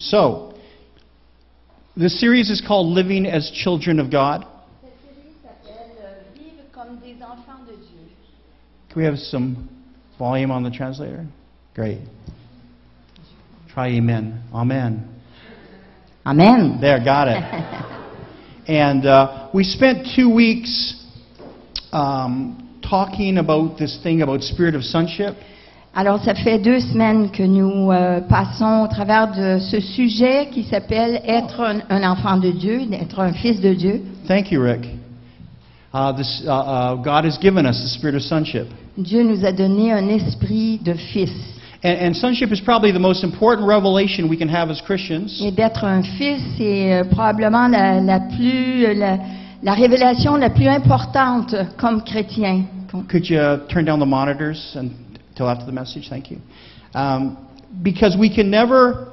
So, this series is called Living as Children of God. Cette série s'appelle Vivre comme des enfants de Dieu. Can we have some volume on the translator? Great. Try amen. Amen. Amen. There, got it. And we spent 2 weeks talking about this thing about spirit of sonship. Alors, ça fait 2 semaines que nous passons au travers de ce sujet qui s'appelle être un enfant de Dieu, être un fils de Dieu. Thank you, Rick. God has given us the spirit of sonship. Dieu nous a donné un esprit de fils. And sonship is probably the most important revelation we can have as Christians. Et d'être un fils, c'est probablement la révélation la plus importante comme chrétien. Could you turn down the monitors until after the message? Thank you. Because we can never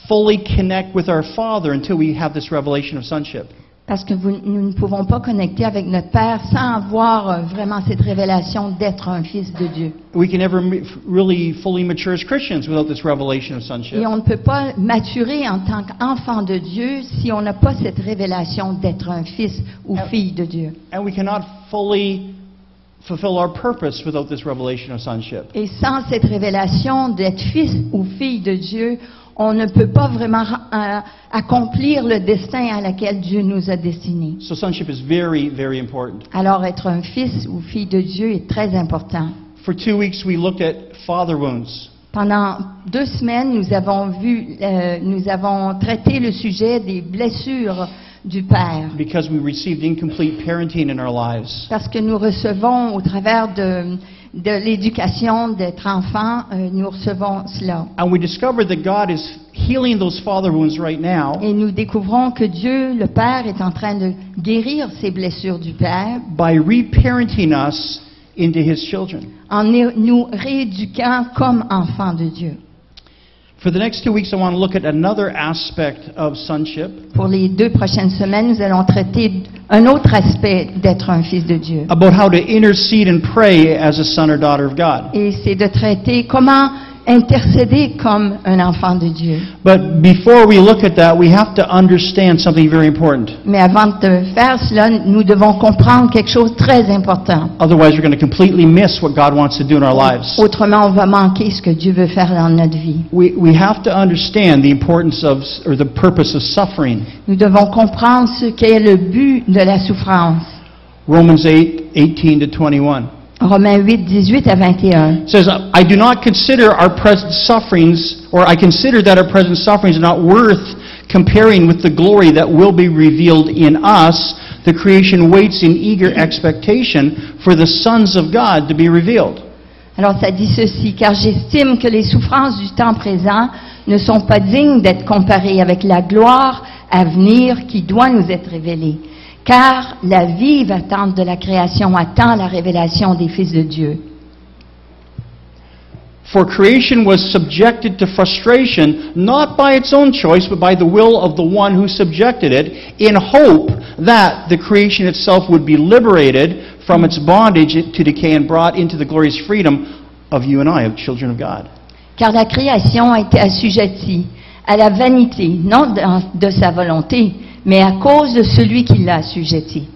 fully connect with our Father until we have this revelation of sonship. Parce que nous ne pouvons pas connecter avec notre Père sans avoir vraiment cette révélation d'être un fils de Dieu. We can never really fully mature as Christians without this revelation of sonship. Et on ne peut pas maturer en tant qu'enfant de Dieu si on n'a pas cette révélation d'être un fils ou fille de Dieu. And we cannot fully fulfill our purpose without this revelation of sonship. Et sans cette révélation d'être fils ou fille de Dieu, on ne peut pas vraiment accomplir le destin à laquelle Dieu nous a destinés. So sonship is very, very important. Alors être un fils ou fille de Dieu est très important. For 2 weeks we looked at father wounds. Pendant 2 semaines, nous avons traité le sujet des blessures du Père. Because we received incomplete parenting in our lives. Parce que nous recevons au travers de l'éducation d'être enfant, nous recevons cela. And we discovered that God is healing those father wounds right now. Et nous découvrons que Dieu, le Père, est en train de guérir ces blessures du Père. By reparenting us into His children. En nous rééduquant comme enfants de Dieu. For the next 2 weeks, I want to look at another aspect of sonship. Pour les 2 prochaines semaines, nous allons traiter un autre aspect d'être un fils de Dieu. About how to intercede and pray as a son or daughter of God. Et c'est de traiter comment intercéder comme un enfant de Dieu. But before we look at that, we have to understand something very important. Mais avant de faire cela, nous devons comprendre quelque chose de très important. Otherwise, we're going to completely miss what God wants to do in our lives. Autrement, on va manquer ce que Dieu veut faire dans notre vie. We have to understand the importance of, or the purpose of suffering. Nous devons comprendre ce qu'est le but de la souffrance. Romans 8:18-21. Romains 8, 18 à 21. Says, I do not consider our present sufferings, or I consider that our present sufferings are not worth comparing with the glory that will be revealed in us. The creation waits in eager expectation for the sons of God to be revealed. Alors ça dit ceci, car j'estime que les souffrances du temps présent ne sont pas dignes d'être comparées avec la gloire à venir qui doit nous être révélée. Car la vive attente de la création attend la révélation des fils de Dieu. For creation was subjected to frustration, not by its own choice, but by the will of the one who subjected it, in hope that the creation itself would be liberated from its bondage to decay and brought into the glorious freedom of you and I, of children of God. Car la création a été assujettie à la vanité, non de sa volonté, mais à cause de celui qui l'a assujettie,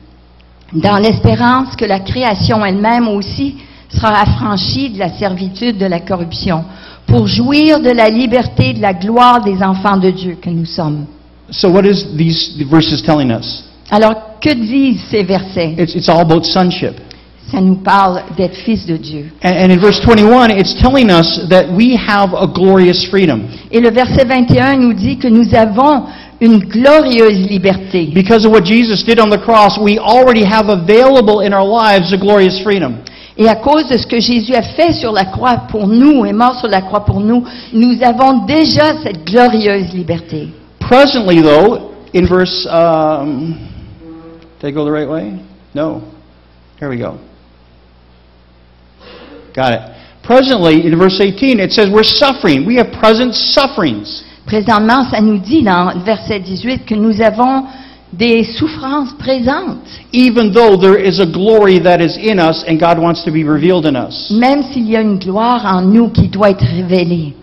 dans l'espérance que la création elle-même aussi sera affranchie de la servitude de la corruption, pour jouir de la liberté, de la gloire des enfants de Dieu que nous sommes. So what is these verses telling us? Alors, que disent ces versets? It's all about sonship. Ça nous parle d'être fils de Dieu. And in verse 21, it's telling us that we have a glorious freedom. Et le verset 21 nous dit que nous avons une glorieuse liberté. Because of what Jesus did on the cross, we already have available in our lives a glorious freedom. Et à cause de ce que Jésus a fait sur la croix pour nous, est mort sur la croix pour nous, nous avons déjà cette glorieuse liberté. Presently, though, in verse, did I go the right way? No. Here we go. Got it. Presently, in verse 18, it says we're suffering. We have present sufferings. Présentement, ça nous dit dans verset 18 que nous avons des souffrances présentes. Even though there is a glory that is in us and God wants to be revealed in us. Même s'il y a une gloire en nous qui doit être révélée.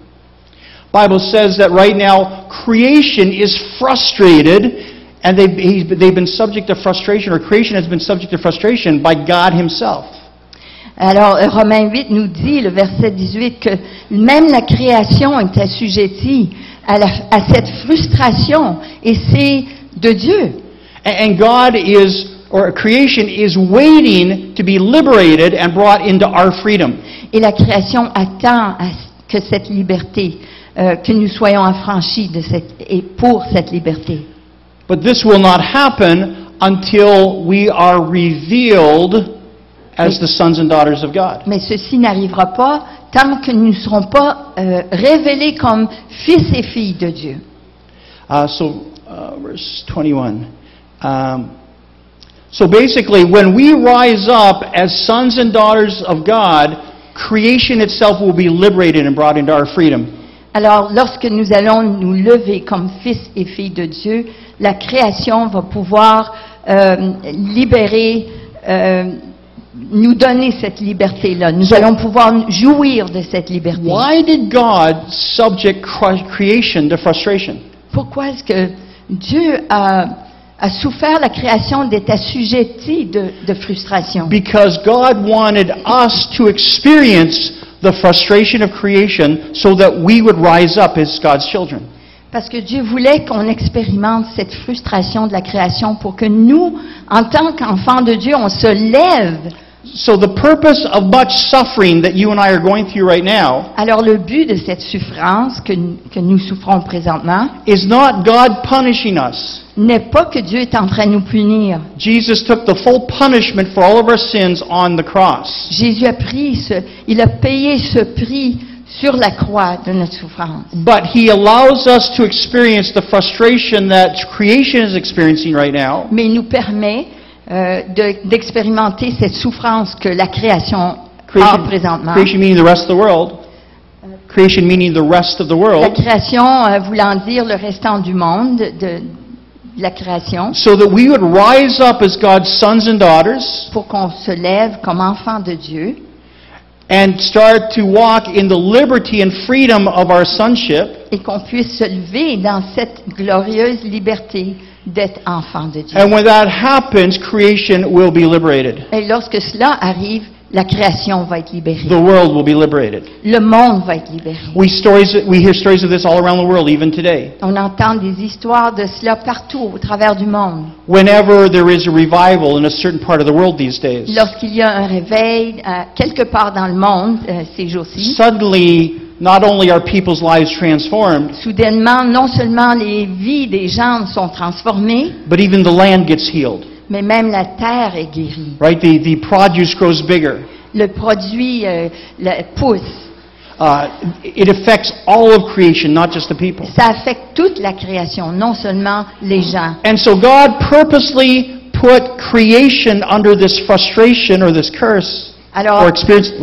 Bible says that right now creation is frustrated, and they've been subject to frustration, or creation has been subject to frustration by God Himself. Alors, Romains 8 nous dit, le verset 18, que même la création est assujettie à cette frustration, et c'est de Dieu. And God is, or creation is waiting to be liberated and brought into our freedom. Et la création attend que cette liberté, que nous soyons affranchis et pour cette liberté. But this will not happen until we are revealed as the sons and daughters of God. Mais ceci n'arrivera pas tant que nous ne serons pas révélés comme fils et filles de Dieu. Verse 21. So basically, when we rise up as sons and daughters of God, creation itself will be liberated and brought into our freedom. Alors, lorsque nous allons nous lever comme fils et filles de Dieu, la création va pouvoir libérer, nous donner cette liberté-là. Nous allons pouvoir jouir de cette liberté. Why did God subject creation to frustration? Pourquoi est-ce que Dieu a souffert la création d'être assujetti de frustration? Because God wanted us to experience the frustration of creation so that we would rise up as God's children. Parce que Dieu voulait qu'on expérimente cette frustration de la création pour que nous, en tant qu'enfants de Dieu, on se lève. So the purpose of much suffering that you and I are going through right now Alors le but de cette souffrance que nous souffrons présentement is not God punishing us. N'est pas que Dieu est en train de nous punir. Jesus took the full punishment for all of our sins on the cross. Jésus il a payé ce prix sur la croix de notre souffrance. But He allows us to experience the frustration that creation is experiencing right now. Mais il nous permet d'expérimenter cette souffrance que la création a présentement. Creation meaning the rest of the world. Creation meaning the rest of the La world. création voulant dire le restant du monde, de la création. So that we would rise up as God's sons and daughters. Pour qu'on se lève comme enfants de Dieu. And start to walk in the liberty and freedom of our sonship. Et qu'on puisse se lever dans cette glorieuse liberté d'être enfant de Dieu. And when that happens, creation will be liberated. Et lorsque cela arrive, la création va être libérée. The world will be liberated. Le monde va être libéré. We hear stories of this all around the world, even today. On entend des histoires de cela partout au travers du monde. Whenever there is a revival in a certain part of the world these days, Lorsqu'il y a un réveil quelque part dans le monde ces jours-ci, suddenly not only are people's lives transformed, soudainement, non seulement les vies des gens sont transformées, but even the land gets healed. mais même la terre est guérie. Right? The produce grows bigger. Le produit pousse. It affects all of creation, not just the people. Ça affecte toute la création, non seulement les gens. And so God purposely put creation under this frustration or this curse, Alors, or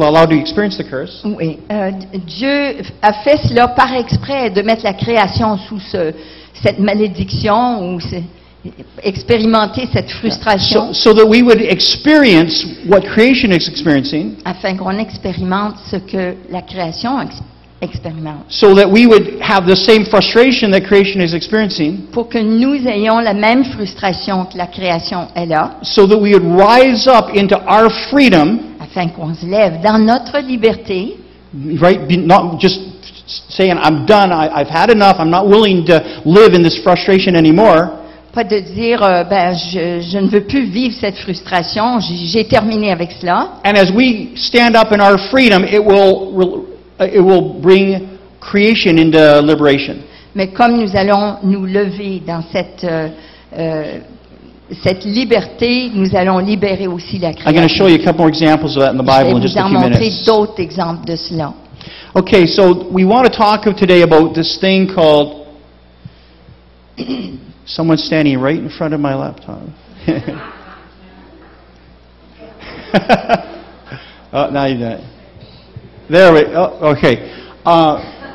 allowed to experience the curse. Oui, Dieu a fait cela par exprès de mettre la création sous cette malédiction ou expérimenter cette frustration So that we would experience what creation is experiencing. afin qu'on expérimente ce que la création expérimente. So that we would have the same frustration that creation is experiencing. Pour que nous ayons la même frustration que la création elle a, So that we would rise up into our freedom. afin qu'on se lève dans notre liberté, Right? Not just saying, I'm done, I've had enough, I'm not willing to live in this frustration anymore. pas de dire je ne veux plus vivre cette frustration, j'ai terminé avec cela. And as we stand up in our freedom, it will bring creation into liberation. Mais comme nous allons nous lever dans cette liberté, nous allons libérer aussi la I'm going to show création. you a couple more examples of that in the Je vais Bible in just vous a en few montrer minutes. d'autres exemples de cela. Okay, so we want to talk today about this thing called someone standing right in front of my laptop. Now you got it. There we go. Okay.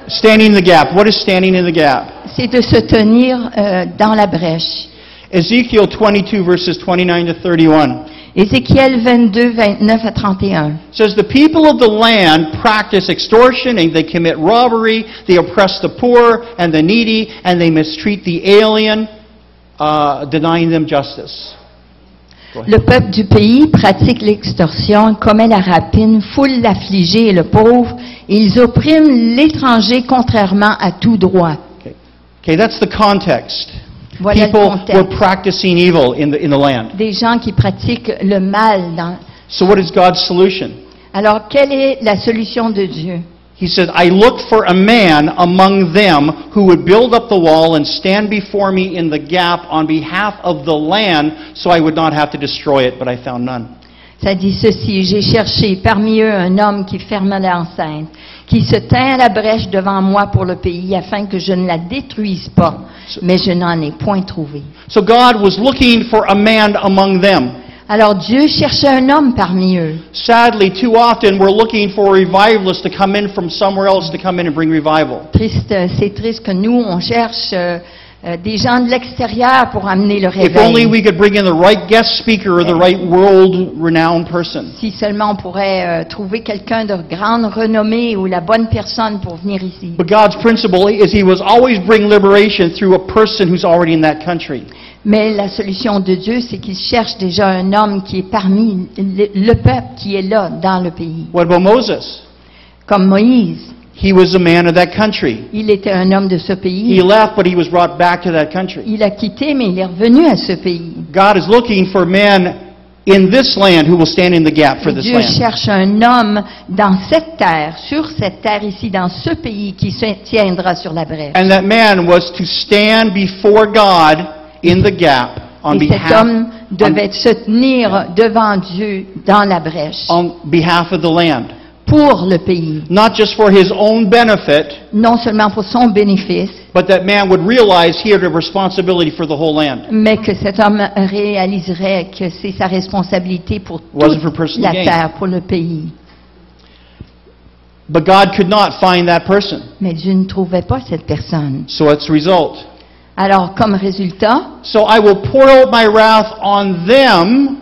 Standing in the gap. What is standing in the gap? C'est de se tenir dans la brèche. Ezekiel 22 verses 29 to 31. Ézéchiel 22, 29 à 31. It says, "The people of the land practice extortion, and they commit robbery, they oppress the poor and the needy, and they mistreat the alien, denying them justice." Go ahead. Le peuple du pays pratique l'extorsion, commet la rapine, foule l'affligé et le pauvre, et ils oppriment l'étranger contrairement à tout droit. Okay, that's the context. Voilà le People were contexte. practicing evil in the land. Des gens qui pratiquent le mal. So what is God's solution? Alors, quelle est la solution de Dieu? He said, "I looked for a man among them who would build up the wall and stand before me in the gap on behalf of the land, so I would not have to destroy it, but I found none." Ça dit ceci: j'ai cherché parmi eux un homme qui ferme l'enceinte, qui se tint à la brèche devant moi pour le pays, afin que je ne la détruise pas, mais je n'en ai point trouvé. So God was looking for a man among them. Alors Dieu cherchait un homme parmi eux. Sadly, too often we're looking for revivalists to come in from somewhere else to come in and bring revival. C'est triste que nous, on cherche des gens de l'extérieur pour amener le If only réveil. we could bring in the right guest speaker or the right world-renowned person. Si seulement on pourrait trouver quelqu'un de grande renommée ou la bonne personne pour venir ici. But God's principle is He was always bring liberation through a person who's already in that country. Mais la solution de Dieu, c'est qu'il cherche déjà un homme qui est parmi le peuple qui est là dans le pays. What about Moses? Comme Moïse, He was a man of that country. il était un homme de ce He pays. left, but he was brought back to that country. Il a quitté, mais il est revenu à ce pays. God is looking for men in this land who will stand in the gap for Et this Dieu land. cherche un homme dans cette terre, sur cette terre ici, dans ce pays, qui se tiendra sur la brèche. And that man was to stand before God in the gap on Et cet behalf, homme devait se tenir devant Dieu dans la brèche on behalf of the land. pour le pays. Not just for his own benefit, Non seulement pour son bénéfice, but that man would realize he had a responsibility for the whole land. mais que cet homme réaliserait que c'est sa responsabilité pour Wasn't for toute personal la gain. terre, pour le pays. But God could not find that person. Mais Dieu ne trouvait pas cette personne. So what's the result? Alors, comme résultat, So I will pour out my wrath on them,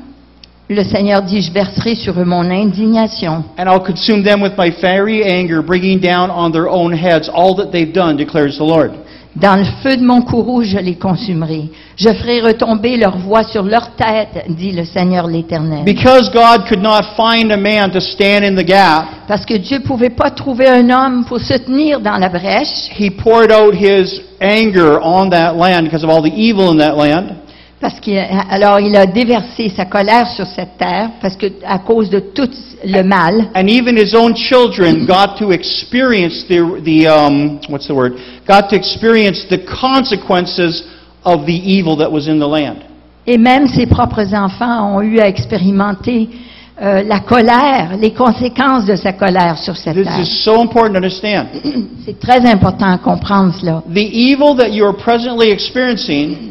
le Seigneur dit, je verserai sur eux mon indignation. and I'll consume them with my fiery anger, bringing down on their own heads all that they've done, declares the Lord. Dans le feu de mon courroux, je les consumerai. Je ferai retomber leur voix sur leur tête, dit le Seigneur l'Éternel. Because God could not find a man to stand in the gap, Parce que Dieu ne pouvait pas trouver un homme pour se tenir dans la brèche, He poured out His anger on that land because of all the evil in that land. alors il a déversé sa colère sur cette terre, parce que à cause de tout le mal. And even His own children got to experience got to experience the consequences of the evil that was in the land. Et même ses propres enfants ont eu à expérimenter la colère, les conséquences de sa colère sur cette This terre. is so important to understand. C'est très important à comprendre cela. The evil that you are presently experiencing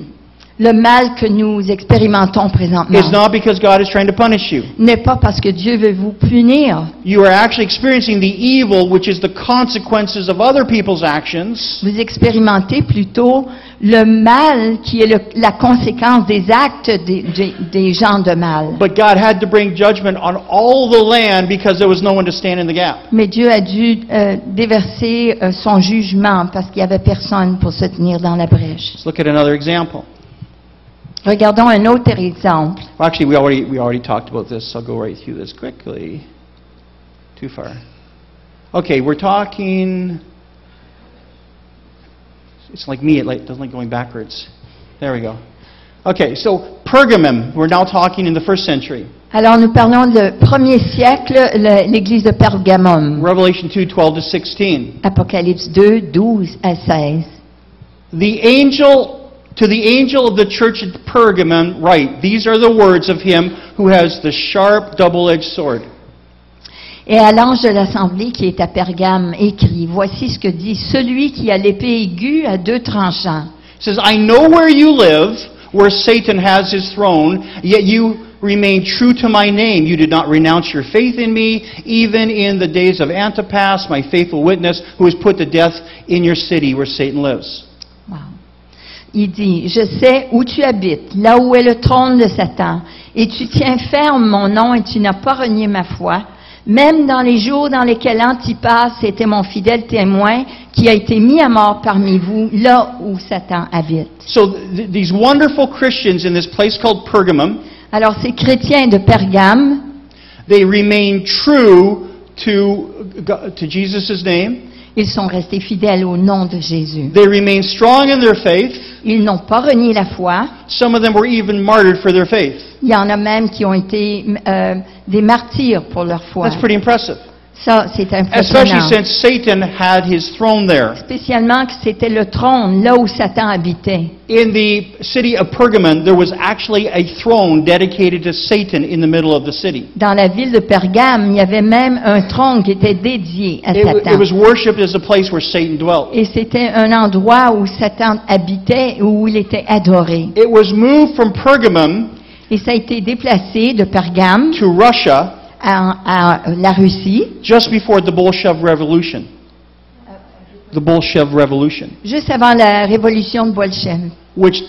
Le mal que nous expérimentons présentement is not because God is trying to punish you. n'est pas parce que Dieu veut vous punir. You are actually experiencing the evil, which is the consequences of other people's actions. Vous expérimentez plutôt le mal qui est la conséquence des actes des gens de mal. But God had to bring judgment on all the land because there was no one to stand in the gap. Mais Dieu a dû déverser son jugement parce qu'il n'y avait personne pour se tenir dans la brèche. Let's look at another example. Regardons un autre exemple. Well, actually, we already talked about this, so I'll go right through this quickly. Too far. Okay, we're talking. It's like me, it doesn't like going backwards. There we go. Okay, so Pergamum, we're now talking in the first century. Alors nous parlons du premier siècle, l'église de Pergamum. Revelation 2:12 to 16. Apocalypse 2, 12 à 16. To the angel of the church at Pergamum write, these are the words of him who has the sharp double-edged sword. Et à l'ange de l'assemblée qui est à Pergame, écrit, voici ce que dit celui qui a l'épée aiguë à deux tranchants. It says, I know where you live, where Satan has his throne, yet you remain true to my name. You did not renounce your faith in me, even in the days of Antipas, my faithful witness, who was put to death in your city where Satan lives. Wow. il dit, « Je sais où tu habites, là où est le trône de Satan, et tu tiens ferme mon nom et tu n'as pas renié ma foi, même dans les jours dans lesquels Antipas était mon fidèle témoin, qui a été mis à mort parmi vous, là où Satan habite. » So these wonderful Christians in this place called Pergamum, Alors ces chrétiens de Pergame, they remain true to Jesus' name. ils sont restés fidèles au nom de Jésus. They remain strong in their faith. Ils n'ont pas renié la foi. Some of them were even martyred for their faith. Il y en a même qui ont été des martyrs pour leur foi. That's pretty impressive. Ça, c'est Especially impressionnant. since Satan had his throne there. Spécialement que c'était le trône, là où Satan habitait. In the city of Pergamon, there was actually a throne dedicated to Satan in the middle of the city. Dans la ville de Pergame, il y avait même un trône qui était dédié à It Satan. was worshipped as a place where Satan dwelt. Et c'était un endroit où Satan habitait, où il était adoré. It was moved from Pergamum Et ça a été déplacé de Pergame to Russia à la Russie, just before the Bolshevik Revolution. The Bolshevik Revolution, juste avant la révolution de Bolchev, which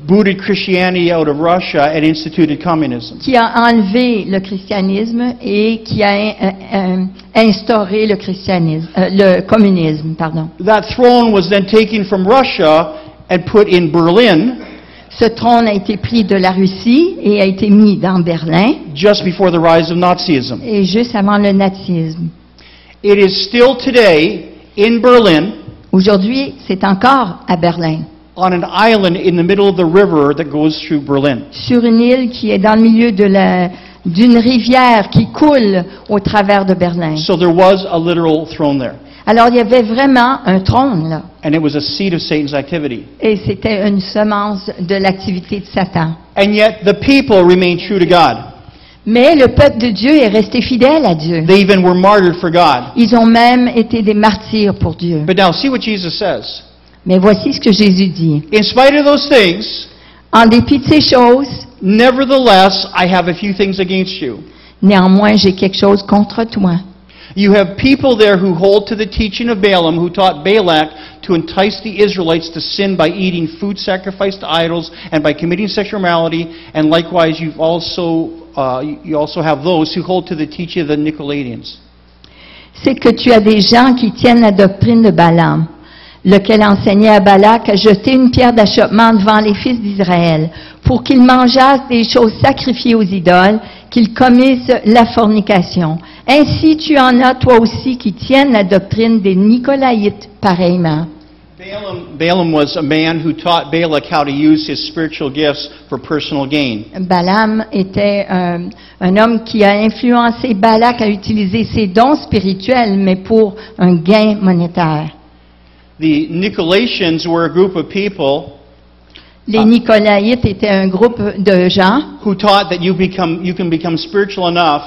booted Christianity out of Russia and instituted communism. qui a enlevé le christianisme et qui a instauré le christianisme, le communisme, pardon. That throne was then taken from Russia and put in Berlin Ce trône a été pris de la Russie et a été mis dans Berlin, just before the rise of Nazism. et juste avant le nazisme. It is still today in Berlin Aujourd'hui, c'est encore à Berlin, on an island in the middle of the river that goes through Berlin. sur une île qui est dans le milieu d'une rivière qui coule au travers de Berlin. So there was a literal throne there. Alors, il y avait vraiment un trône, là. And it was a seat of Satan's activity. Et c'était une semence de l'activité de Satan. And yet the people remained true to God. Mais le peuple de Dieu est resté fidèle à Dieu. They even were martyred for God. Ils ont même été des martyrs pour Dieu. But now see what Jesus says. Mais voici ce que Jésus dit. In spite of those things, En dépit de ces choses, nevertheless, I have a few things against you. néanmoins, j'ai quelque chose contre toi. You have people there who hold to the teaching of Balaam, who taught Balak to entice the Israelites to sin by eating food sacrificed to idols and by committing sexual immorality. And likewise, you also have those who hold to the teaching of the Nicolaitans. C'est que tu as des gens qui tiennent la doctrine de Balaam, lequel enseignait à Balak à jeter une pierre d'achoppement devant les fils d'Israël, pour qu'ils mangeassent des choses sacrifiées aux idoles, qu'ils commissent la fornication. Ainsi tu en as toi aussi qui tiennent la doctrine des Nicolaïtes pareillement. Balaam was a man who taught Balak how to use his spiritual gifts for personal gain. Balaam était un homme qui a influencé Balak à utiliser ses dons spirituels, mais pour un gain monétaire. The Nicolaitans were a group of people Les Nicolaïtes étaient un groupe de gens who taught that you can become spiritual enough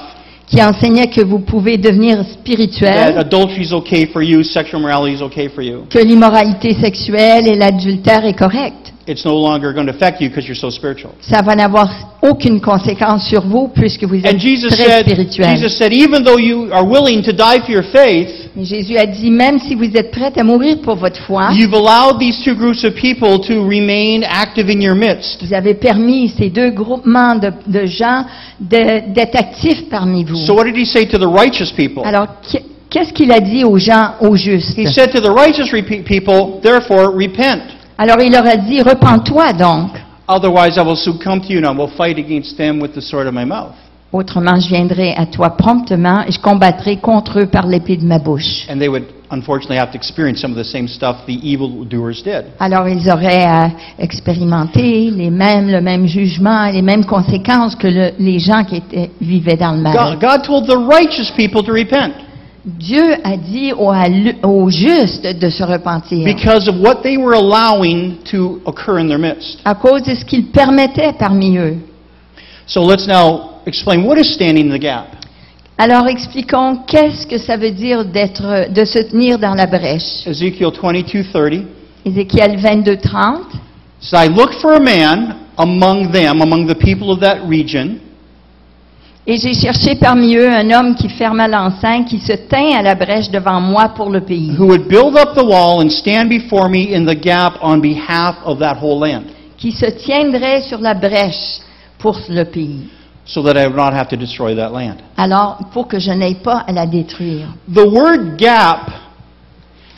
qui enseignaient que vous pouvez devenir that spirituel, adultery is okay for you, sexual immorality is okay for you. que l'immoralité sexuelle et l'adultère est correct. It's no longer going to affect you because you're so spiritual. Ça va n'avoir aucune conséquence sur vous puisque vous êtes And Jesus très spirituel. said, even though you are willing to die for your faith, Mais Jésus a dit, même si vous êtes prêts à mourir pour votre foi, you've allowed these two groups of people to remain active in your midst. vous avez permis ces deux groupements de gens d'être actifs parmi vous. So what did he say to the righteous people? Alors, qu'est-ce qu'il a dit aux gens, aux justes? He said to the righteous people, therefore repent. Alors, il leur a dit, repens-toi donc. Otherwise I will soon come to you and I will fight against them with the sword of my mouth. Autrement, je viendrai à toi promptement et je combattrai contre eux par l'épée de ma bouche. And they would unfortunately have to experience some of the same stuff the evildoers did. Alors, ils auraient à expérimenter le même jugement, les mêmes conséquences que les gens qui vivaient dans le mal. God told the righteous people to repent Dieu a dit aux justes de se repentir because of what they were allowing to occur in their midst. à cause de ce qu'il permettait parmi eux. So let's now explain what is standing in the gap. Alors expliquons qu'est-ce que ça veut dire de se tenir dans la brèche. Ezekiel 22:30 Ézéchiel 22:30. says, I looked for a man among them, among the people of that region, Et j'ai cherché parmi eux un homme qui ferma l'enceinte, qui se tint à la brèche devant moi pour le pays, who would build up the wall and stand before me in the gap on behalf of that whole land, qui se tiendrait sur la brèche pour le pays. so that I would not have to destroy that land. Alors, pour que je n'aie pas à la détruire. The word gap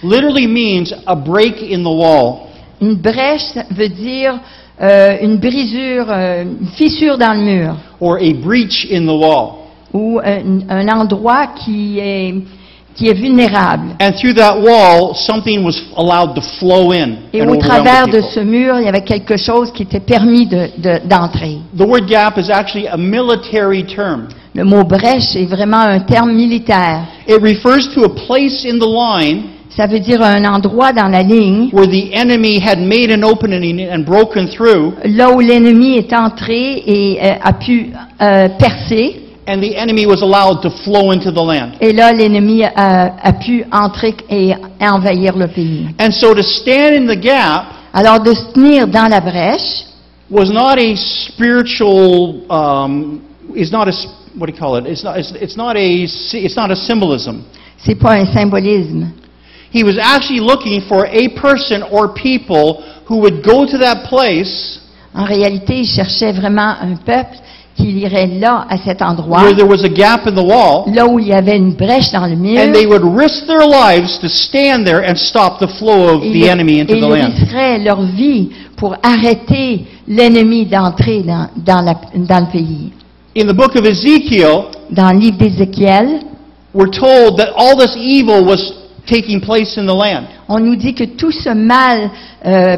literally means a break in the wall. Une brèche veut dire une brisure, une fissure dans le mur, Or a breach in the wall. ou un endroit qui est vulnérable. And through that wall, something was allowed to flow in Et and au overwhelm travers the de people. ce mur, il y avait quelque chose qui était permis d'entrer. The word gap is actually a military term. Le mot brèche est vraiment un terme militaire. It refers to a place in the line Ça veut dire un endroit dans la ligne, where the enemy had made an opening and broken through, là où l'ennemi est entré et a pu percer. and the enemy was allowed to flow into the land. Et là, l'ennemi a pu entrer et envahir le pays. And so to stand in the gap Alors, de se tenir dans la brèche, was not a spiritual, is not a, what do you call it? It's not a symbolism. c'est pas un symbolisme. He was actually looking for a person or people who would go to that place En réalité, il cherchait vraiment un peuple qui irait là, à cet endroit, where there was a gap in the wall, là où il y avait une brèche dans le mur, and they would risk their lives to stand there and stop the flow of et the enemy into ils the land. risqueraient leur vie pour arrêter l'ennemi d'entrer dans le pays. In the book of Ezekiel, Dans le livre d'Ézéchiel, we're told that all this evil was taking place in the land. on nous dit que tout ce mal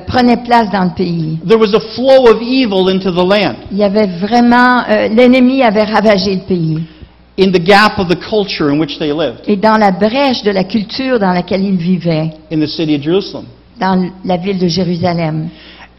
prenait place dans le pays. There was a flow of evil into the land, Il y avait vraiment, l'ennemi avait ravagé le pays. in the gap of the culture in which they lived, Et dans la brèche de la culture dans laquelle ils vivaient, in the city of Jerusalem. dans la ville de Jérusalem.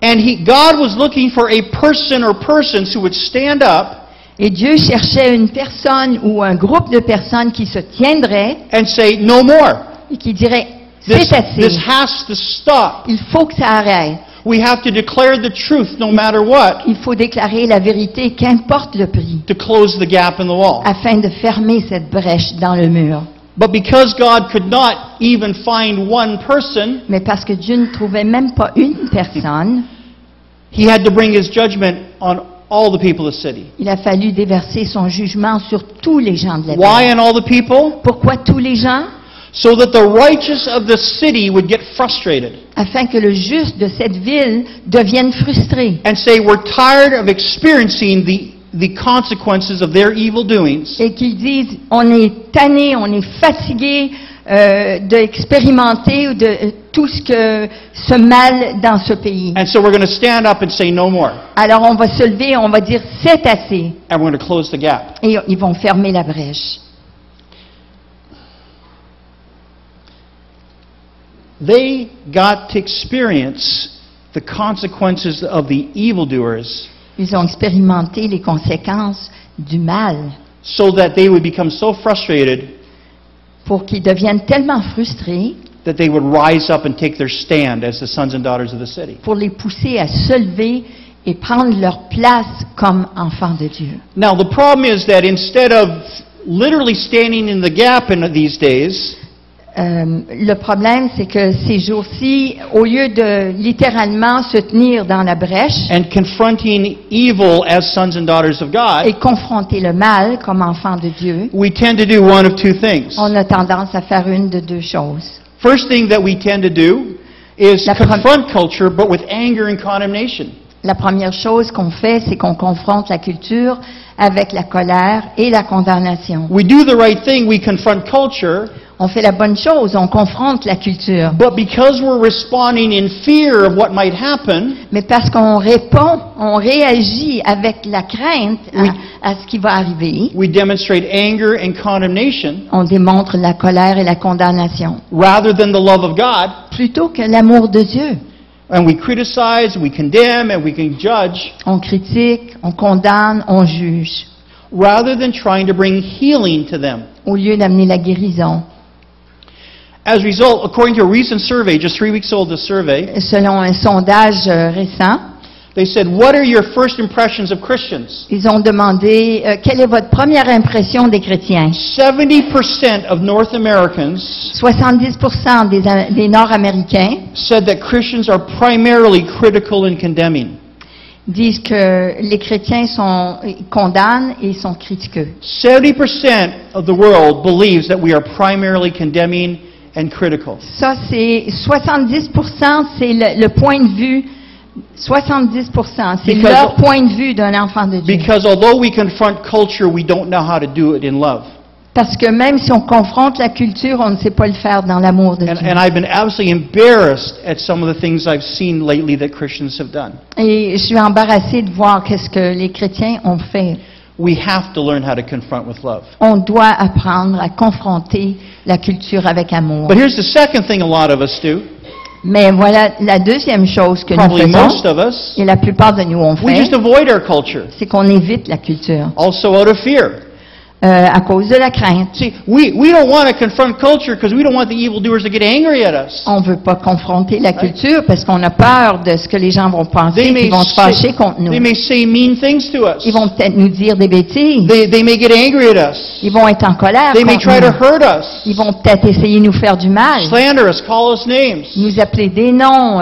And God was looking for a person or persons who would stand up Et Dieu cherchait une personne ou un groupe de personnes qui se tiendraient and say, no more. et qui diraient, This c'est assez, has to stop. il faut que ça arrête. We have to declare the truth no matter what Il faut déclarer la vérité, qu'importe le prix, to close the gap in the wall. afin de fermer cette brèche dans le mur. But because God could not even find one person, Mais parce que Dieu ne trouvait même pas une personne, He had to bring His judgment on all the people of the city. il a fallu déverser son jugement sur tous les gens de la Why ville. on all the people? Pourquoi tous les gens? So that the righteous of the city would get frustrated Afin que le juste de cette ville devienne frustré and say, we're tired of experiencing the consequences of their evil doings. et qu'ils disent, on est tanné, on est fatigué d'expérimenter tout ce mal dans ce pays. And so we're going to stand up and say no more. Alors on va se lever, on va dire c'est assez, And we're going to close the gap. et ils vont fermer la brèche. They got to experience the consequences of the evildoers Ils ont expérimenté les conséquences du mal so that they would become so frustrated pour qu'ils deviennent tellement frustrés that they would rise up and take their stand as the sons and daughters of the city. pour les pousser à se lever et prendre leur place comme enfants de Dieu. Now, the problem is that instead of literally standing in the gap in these days, Le problème, c'est que ces jours-ci, au lieu de littéralement se tenir dans la brèche and confronting evil as sons and daughters of God, et confronter le mal comme enfants de Dieu, we tend to do one of two things. on a tendance à faire une de deux choses. First thing that we tend to do is La prom- confront culture, but with anger and condemnation. La première chose qu'on fait, c'est qu'on confronte la culture avec la colère et la condamnation. We do the right thing, we confront culture, On fait la bonne chose, on confronte la culture. but because we're responding in fear of what might happen, Mais parce qu'on répond, on réagit avec la crainte Oui. à ce qui va arriver, we demonstrate anger and condemnation on démontre la colère et la condamnation, rather than the love of God, plutôt que l'amour de Dieu. and we criticize, we condemn, and we can judge, On critique, on condamne, on juge, rather than trying to bring healing to them. au lieu d'amener la guérison. As a result, according to a recent survey, just 3 weeks old, this survey, Selon un sondage récent, They said, "What are your first impressions of Christians?" Ils ont demandé quelle est votre première impression des chrétiens. 70% of North Americans 70% des Nord-Américains said that Christians are primarily critical and condemning. disent que les chrétiens condamnent et sont critiqueux. 70% of the world believes that we are primarily condemning and critical. Ça, c'est 70%, c'est le point de vue. 70%, c'est Because- leur point de vue d'un enfant de Dieu. Because although we confront culture, we don't know how to do it in love. Parce que même si on confronte la culture, on ne sait pas le faire dans l'amour de Dieu. And I've been absolutely embarrassed at some of the things I've seen lately that Christians have done. Et je suis embarrassée de voir qu'est-ce que les chrétiens ont fait. We have to learn how to confront with love. On doit apprendre à confronter la culture avec amour. But here's the second thing a lot of us do, Mais voilà la deuxième chose que nous probably most faisons, of us, et la plupart de nous ont we fait, just avoid our culture, c'est qu'on évite la culture also out of fear. à cause de la crainte. See, we don't want to confront culture because we don't want the evildoers to get angry at us. On ne veut pas confronter la culture parce qu'on a peur de ce que les gens vont penser, qu'ils vont se fâcher contre nous. they may say mean things to us. Ils vont peut-être nous dire des bêtises. They may get angry at us. Ils vont être en colère They may contre try to nous. hurt us, Ils vont peut-être essayer de nous faire du mal, slander us, call us names. nous appeler des noms,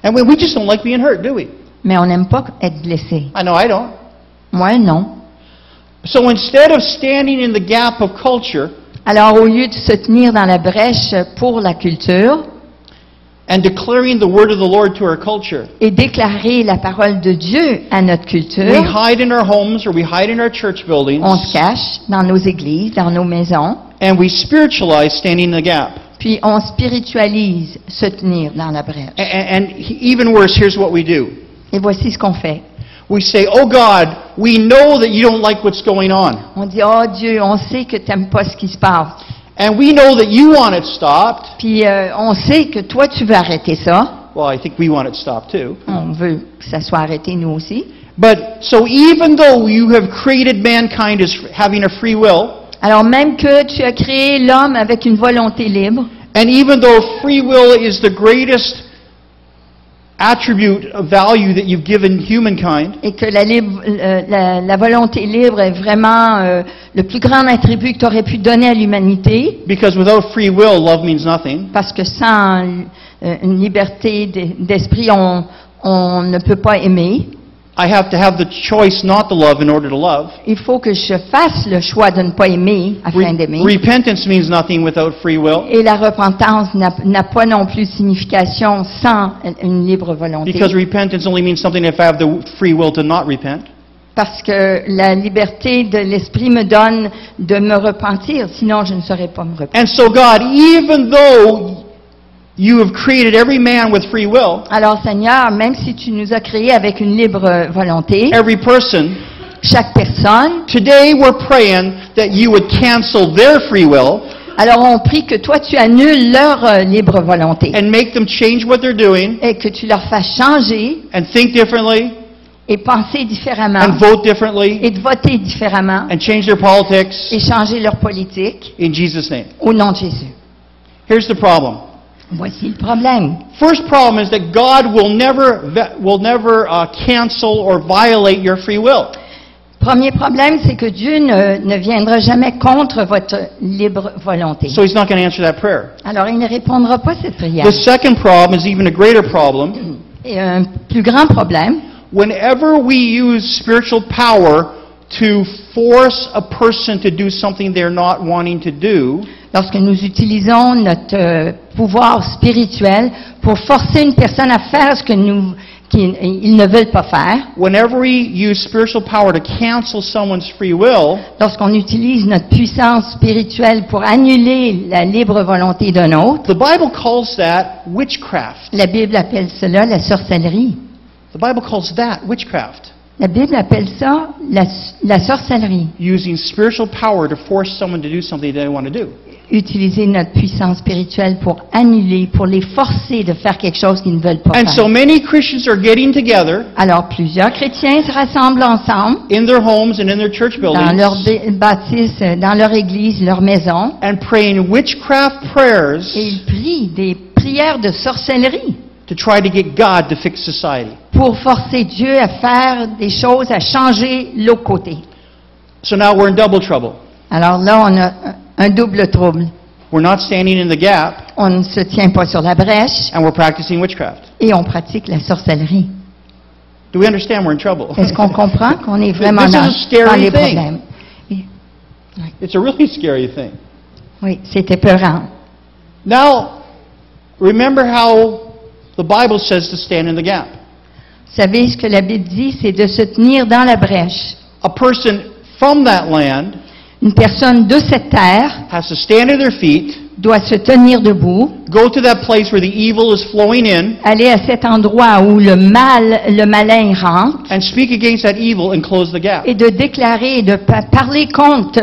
And we just don't like being hurt, do we? mais on n'aime pas être blessé. I know I don't. Moi, non. So instead of standing in the gap of culture Alors, au lieu de se tenir dans la brèche pour la culture and declaring the word of the Lord to our culture, et déclarer la parole de Dieu à notre we culture, hide in our homes or we hide in our church buildings on se cache dans nos églises, dans nos maisons, and we spiritualize standing in the gap. puis on spiritualise se tenir dans la brèche. And even worse, here's what we do. Et voici ce qu'on fait. We say, "Oh God, we know that you don't like what's going on. On dit, oh Dieu, on sait que tu n'aimes pas ce qui se passe. And we know that you want it stopped." Puis on sait que toi, tu veux arrêter ça. Well, I think we want it stopped too. On veut que ça soit arrêté, nous aussi. But so even though you have created mankind as having a free will, Alors même que tu as créé l'homme avec une volonté libre, and even though free will is the greatest attribute of value that you've given humankind, et que la volonté libre est vraiment le plus grand attribut que tu aurais pu donner à l'humanité, because without free will, love means nothing. parce que sans une liberté d'esprit, on ne peut pas aimer. I have to have the choice not to love in order to love. Il faut que je fasse le choix de ne pas aimer afin d'aimer. Repentance means nothing without free will, Et la repentance n'a pas non plus de signification sans une libre volonté. because repentance only means something if I have the free will to not repent. Parce que la liberté de l'esprit me donne de me repentir, sinon je ne saurais pas me repentir. And so God, even though you have created every man with free will, Alors Seigneur, même si tu nous as créés avec une libre volonté, every person, chaque personne, today we're praying that you would cancel their free will alors on prie que toi tu annules leur libre volonté and make them change what they're doing et que tu leur fasses changer and think differently et penser différemment and vote differently et de voter différemment and change their politics et changer leur politique in Jesus' name. au nom de Jésus. Here's the problem. Voici le problème. First problem is that God will never cancel or violate your free will. Premier problème, c'est que Dieu ne viendra jamais contre votre libre volonté. So he's not going to answer that prayer. Alors, il ne répondra pas à cette prière. The second problem is even a greater problem. Et un plus grand problème, Whenever we use spiritual power to force a person to do something they're not wanting to do, lorsque nous utilisons notre pouvoir spirituel pour forcer une personne à faire ce que qu'ils ne veulent pas faire, whenever we use spiritual power to cancel someone's free will, lorsqu'on utilise notre puissance spirituelle pour annuler la libre volonté d'un autre, the Bible calls that witchcraft. la Bible appelle cela la sorcellerie. The Bible calls that witchcraft. La Bible appelle ça la sorcellerie. Using spiritual power to force someone to do something they don't want to do. Utiliser notre puissance spirituelle pour annuler, pour les forcer de faire quelque chose qu'ils ne veulent pas And faire. so many Christians are getting together Alors, plusieurs chrétiens se rassemblent ensemble in their homes and in their church dans leur buildings bâtisse, dans leur église, leur maison, and praying witchcraft prayers et ils prient des prières de sorcellerie to try to get God to fix society. pour forcer Dieu à faire des choses, à changer l'autre côté. So now we're in double trouble. Alors là, on a un double trouble. We're not standing in the gap, On ne se tient pas sur la brèche and we're practicing witchcraft. et on pratique la sorcellerie. Do we understand we're in trouble? Est-ce qu'on comprend qu'on est vraiment This is a dans scary les thing. problèmes? It's a really scary thing. Oui, c'est épeurant. Now, remember how the Bible says to stand in the gap. Vous savez, ce que la Bible dit, c'est de se tenir dans la brèche. A person from that land Une personne de cette terre has to stand at their feet, doit se tenir debout, go to that place where the evil is flowing in, aller à cet endroit où le malin rentre, and speak against that evil and close the gap. et de déclarer et de parler contre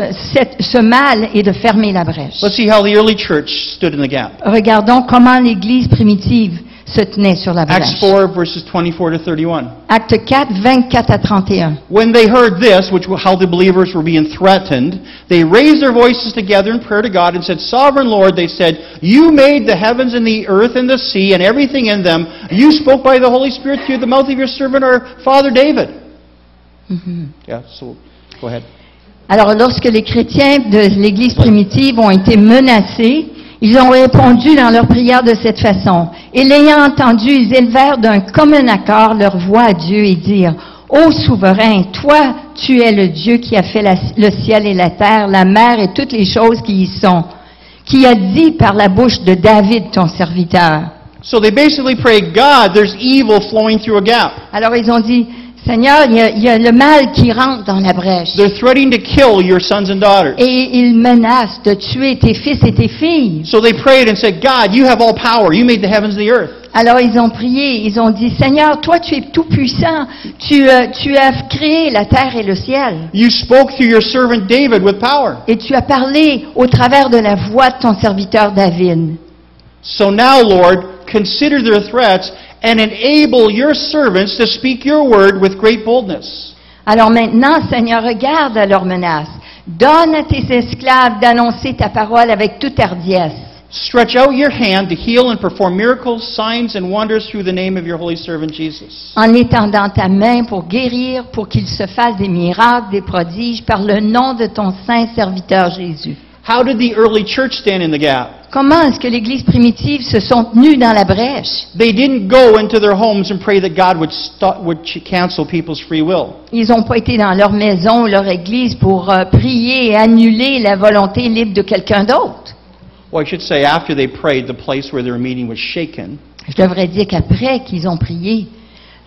ce mal et de fermer la brèche. Let's see how the early church stood in the gap. Regardons comment l'Église primitive se tenait sur la Acts brèche. 4, verses 24 to 31. Acte 4, 24 à 31. When they heard this, how the believers were being threatened, they raised their voices together in prayer to God and said, Sovereign Lord, they said, You made the heavens and the earth and the sea and everything in them. You spoke by the Holy Spirit through the mouth of your servant, our father David. Yeah, so go ahead. Alors, lorsque les chrétiens de l'Église primitive ont été menacés, ils ont répondu dans leur prière de cette façon. Et l'ayant entendu, ils élevèrent d'un commun accord leur voix à Dieu et dirent, Ô souverain, toi, tu es le Dieu qui a fait le ciel et la terre, la mer et toutes les choses qui y sont, qui a dit par la bouche de David, ton serviteur. So they basically prayed, God, there's evil flowing through a gap. Alors, ils ont dit, Seigneur, il y a le mal qui rentre dans la brèche. They're threatening to kill your sons and daughters. Et ils menacent de tuer tes fils et tes filles. So they prayed and said, God, you have all power. You made the heavens and the earth. Alors ils ont prié, ils ont dit, Seigneur, toi tu es tout puissant, tu as créé la terre et le ciel. You spoke through your servant David with power. Et tu as parlé au travers de la voix de ton serviteur David. So now, Lord, consider their threats and enable your servants to speak your word with great boldness. Alors maintenant, Seigneur, regarde à leurs menaces. Donne à tes esclaves d'annoncer ta parole avec toute hardiesse. Stretch out your hand to heal and perform miracles, signs, and wonders through the name of your holy servant Jesus. En étendant ta main pour guérir, pour qu'il se fasse des miracles, des prodiges, par le nom de ton saint serviteur Jésus. How did the early church stand in the gap? Comment est-ce que l'Église primitive se sont tenus dans la brèche? They didn't go into their homes and pray that God would cancel people's free will. Ils n'ont pas été dans leur maison ou leur église pour prier et annuler la volonté libre de quelqu'un d'autre. Well, I should say, after they prayed, the place where they were meeting was shaken. Je devrais dire qu'après qu'ils ont prié,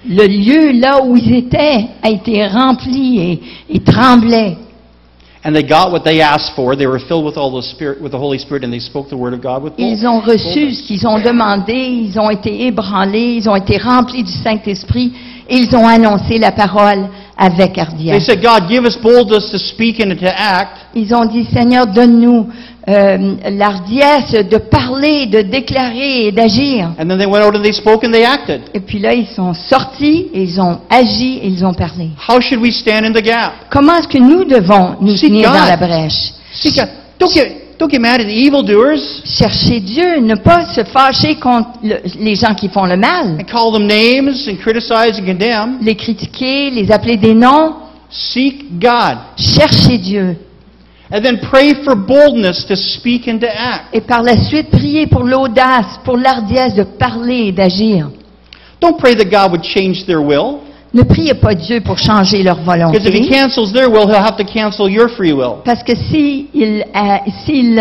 le lieu là où ils étaient a été rempli et tremblait. And they got what they asked for. They were filled with the Holy Spirit, and they spoke the word of God with boldness. Ils ont reçu ce qu'ils ont demandé, ils ont été ébranlés, ils ont été remplis du Saint-Esprit et ils ont annoncé la parole avec They hardiesse. said, God, give us boldness to speak and to act. Ils ont dit, Seigneur, donne-nous l'hardiesse de parler, de déclarer et d'agir. And then they went out and they spoke and they acted. Et puis là, ils sont sortis, et ils ont agi et ils ont parlé. How should we stand in the gap? Comment est-ce que nous devons nous Seek tenir God. dans la brèche? See, God, don't get mad at the evildoers Chercher Dieu, ne pas se fâcher contre les gens qui font le mal, and call them names and criticize and condemn. les critiquer, les appeler des noms. Seek God. Chercher Dieu. And then pray for boldness to speak and to act. Et par la suite, prier pour l'audace, pour l'ardiesse de parler et d'agir. Don't pray that God would change their will. Ne priez pas Dieu pour changer leur Because if He volonté. cancels their will, He'll have to cancel your free will. Parce que s'il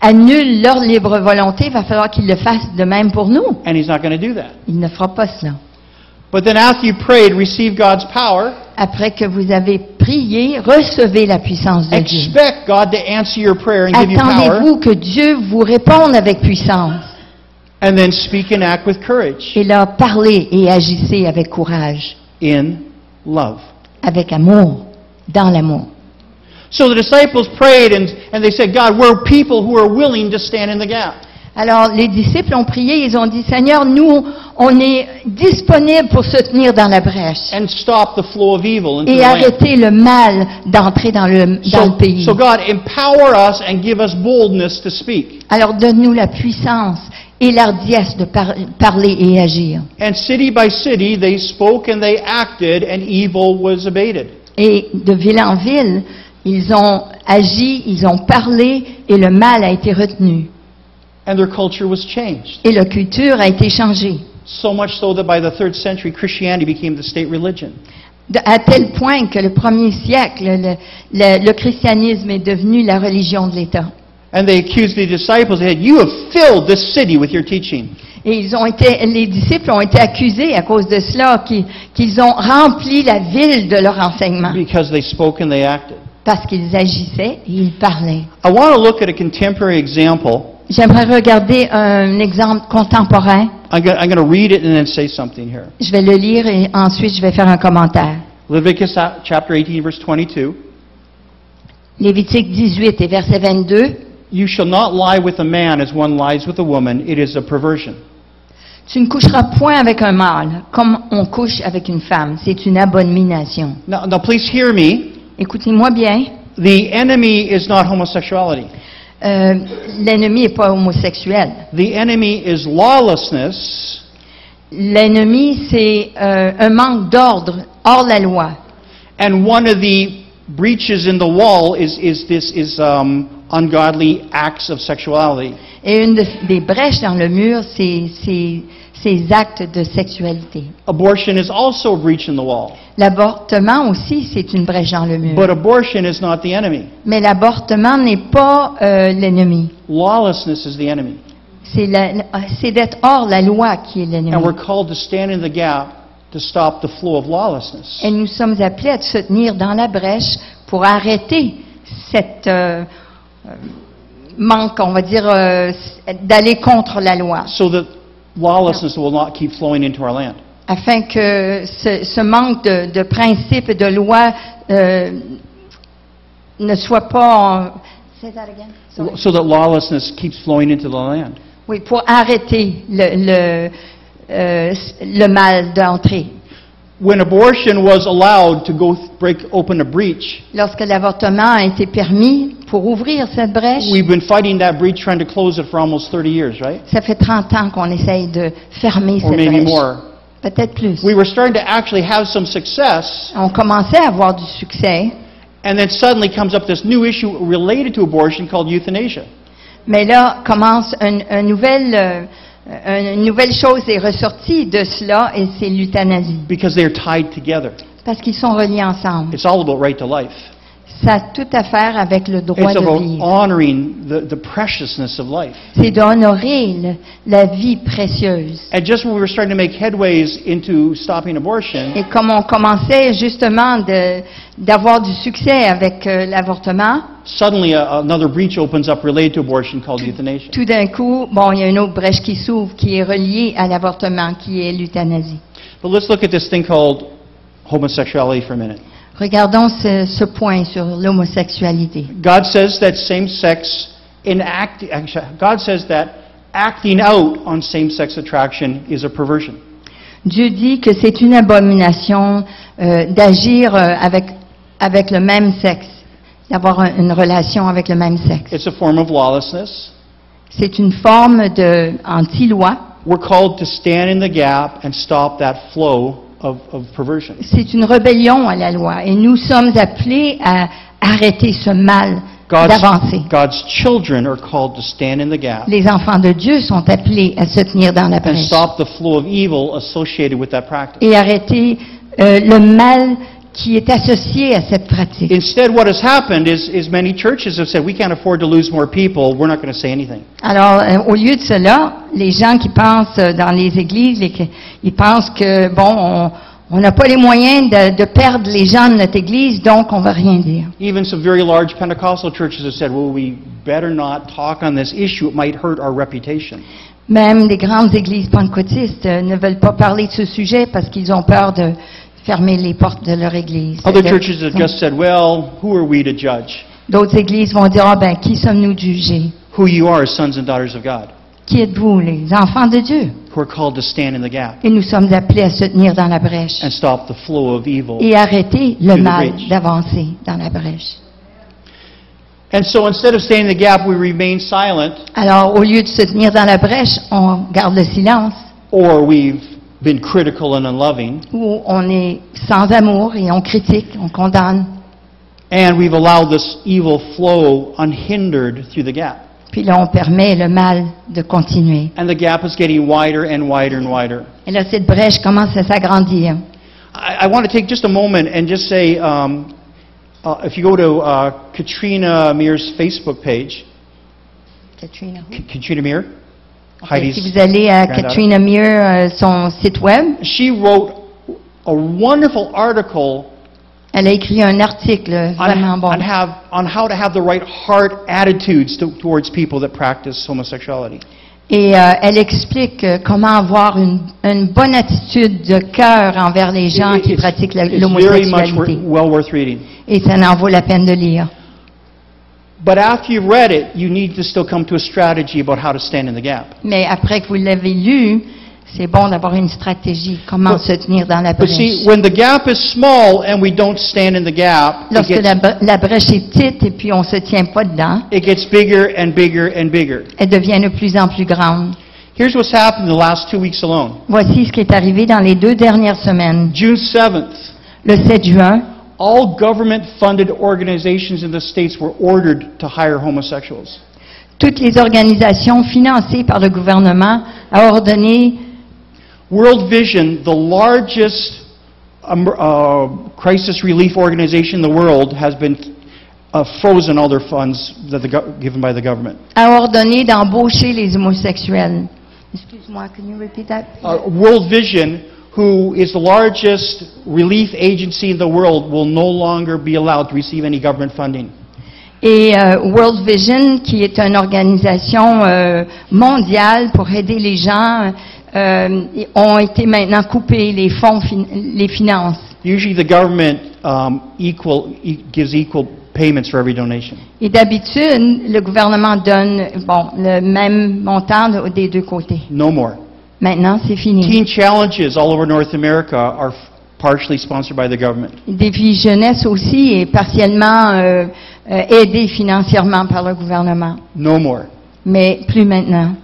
annule leur libre volonté, il va falloir qu'il le fasse de même pour nous. And He's not going to do that. Il ne fera pas cela. But then after you prayed, receive God's power, Après que vous avez prié, recevez la puissance de Dieu. expect God to answer your prayer and give you power, Attendez-vous que Dieu vous réponde avec puissance. and then speak and act with courage, Et là, parlez et agissez avec courage, in love. avec amour, dans l'amour. So the disciples prayed and they said, God, we're people who are willing to stand in the gap. Alors, les disciples ont prié, ils ont dit, Seigneur, nous, on est disponibles pour se tenir dans la brèche And stop the flow of evil into et the land. arrêter le mal d'entrer dans le pays. So God, empower us and give us boldness to speak. Alors, donne-nous la puissance et l'ardiesse de parler et agir. And city by city, they spoke and they acted, and evil was abated. Et de ville en ville, ils ont agi, ils ont parlé, et le mal a été retenu. And their culture was changed. Et leur culture a été changée. So much so that by the 3rd century, Christianity became the state religion. À tel point que le 1er siècle, le christianisme est devenu la religion de l'État. And they accused the disciples, they said, "You have filled this city with your teaching." Et les disciples ont été accusés à cause de cela, qu'ils ont rempli la ville de leur enseignement. Because they spoke and they acted. Parce qu'ils agissaient et ils parlaient. I want to look at a contemporary example. J'aimerais regarder un exemple contemporain. I'm going to read it and then say something here. Je vais le lire et ensuite je vais faire un commentaire. Leviticus chapter 18, verse 22. Lévitique 18 et verset 22. You shall not lie with a man as one lies with a woman. It is a perversion. Tu ne coucheras point avec un mâle comme on couche avec une femme. C'est une abomination. Now please hear me. Écoutez-moi bien. The enemy is not homosexuality. L'ennemi n'est pas homosexuel. The enemy is lawlessness. L'ennemi, c'est un manque d'ordre hors la loi. And one of the breaches in the wall is ungodly acts of sexuality. Et une des brèches dans le mur, c'est ces actes de sexualité. Abortion is also a breach in the wall. L'avortement aussi, c'est une brèche dans le mur. But abortion is not the enemy. Mais l'avortement n'est pas l'ennemi. Lawlessness is the enemy. C'est d'être hors la loi qui est l'ennemi. And we're called to stand in the gap to stop the flow of lawlessness. Et nous sommes appelés à se tenir dans la brèche pour arrêter cette manque, on va dire, d'aller contre la loi. So that lawlessness will not keep flowing into our land. Afin que ce manque de principes et de lois ne soit pas... Say that again. Sorry. So that lawlessness keeps flowing into the land. Oui, pour arrêter le mal d'entrer. When abortion was allowed to go break open a breach, Lorsque l'avortement a été permis pour ouvrir cette brèche, we've been fighting that breach, trying to close it for almost 30 years, right? ça fait 30 ans qu'on essaye de fermer Or cette maybe brèche. more. Peut-être plus. We were starting to actually have some success, On commençait à avoir du succès, and then suddenly comes up this new issue related to abortion called euthanasia. mais là commence une nouvelle chose est ressortie de cela, et c'est l'euthanasie. Because they are tied together. Parce qu'ils sont reliés ensemble. It's all about right to life. Ça a tout à faire avec le droit It's de about vivre. honoring the preciousness of life. C'est d'honorer la vie précieuse. And just when we were starting to make headways into stopping abortion, Et comme on commençait justement d'avoir du succès avec l'avortement, suddenly another breach opens up related to abortion called euthanasia. tout d'un coup, il y a une autre brèche qui s'ouvre qui est reliée à l'avortement, qui est l'euthanasie. But let's look at this thing called homosexuality for a minute. Regardons ce point sur l'homosexualité. God says that God says that acting out on same-sex attraction is a perversion. Dieu dit que c'est une abomination d'agir avec le même sexe, d'avoir une relation avec le même sexe. It's a form of lawlessness. C'est une forme anti-loi. We're called to stand in the gap and stop that flow of perversion. C'est une rébellion à la loi et nous sommes appelés à arrêter ce mal d'avancer. God's children are called to stand in the gap Les enfants de Dieu sont appelés à se tenir dans la and brèche stop the flow of evil associated with that practice. et arrêter le mal qui est associé à cette pratique. Instead, what has happened is many churches have said, we can't afford to lose more people, we're not going to say anything. Alors, au lieu de cela, les gens qui pensent dans les églises, ils pensent que, on n'a pas les moyens de perdre les gens de notre église, donc on va rien dire. Even some very large Pentecostal churches have said, well, we better not talk on this issue, it might hurt our reputation. Même les grandes églises pentecôtistes ne veulent pas parler de ce sujet parce qu'ils ont peur de fermer les portes de leur église. Other churches have just said, well, who are we to judge? D'autres églises vont dire, qui sommes-nous de juger? Who you are as sons and daughters of God, Qui êtes-vous, les enfants de Dieu? who are called to stand in the gap Et nous sommes appelés à se tenir dans la brèche and stop the flow of evil. et arrêter le To the mal breach. d'avancer dans la brèche. And so instead of staying in the gap, we remain silent, Alors, au lieu de se tenir dans la brèche, on garde le silence, or we've been critical and unloving, ou on est sans amour et on critique, on condamne. and we've allowed this evil flow unhindered through the gap. Puis là, on permet le mal de continuer. And the gap is getting wider and wider and wider. Et là, cette brèche commence à s'agrandir. I want to take just a moment and just say, if you go to Katrina Mears' Facebook page, Katrina. Katrina Mears, Si vous allez à granddaughter. Katrina Mears, son site web, She wrote a wonderful article elle a écrit un article vraiment bon. on how to have the right heart attitudes towards people that practice homosexuality. Et elle explique comment avoir une bonne attitude de cœur envers les gens qui pratiquent It's very much l'homosexualité. well worth reading. Et ça en vaut la peine de lire. But after you've read it, you need to still come to a strategy about how to stand in the gap. Mais après que vous l'avez lu, c'est bon d'avoir une stratégie, comment se tenir dans la But see, brèche. when the gap is small and we don't stand in the gap, Lorsque la brèche est petite et puis on ne se tient pas dedans, it gets bigger and bigger and bigger. elle devient de plus en plus grande. Here's what's happened in the last 2 weeks alone. Voici ce qui est arrivé dans les 2 dernières semaines. June 7th, Le 7 juin, all government-funded organizations in the states were ordered to hire homosexuals. toutes les organisations financées par le gouvernement ont ordonné World Vision, the largest crisis relief organization in the world, has been frozen all their funds that given by the government. d'embaucher les homosexuels. Excuse-moi, can you repeat that? World Vision, who is the largest relief agency in the world, will no longer be allowed to receive any government funding. Et World Vision, qui est une organisation mondiale pour aider les gens, ont été maintenant coupés les fonds, les finances. Usually the government gives equal payments for every donation. Et d'habitude, le gouvernement donne le même montant des 2 côtés. No more. Maintenant, c'est fini. Teen challenges all over North America are partially sponsored by the government. Défi jeunesse aussi est partiellement aidé financièrement par le gouvernement. No more. Mais plus maintenant.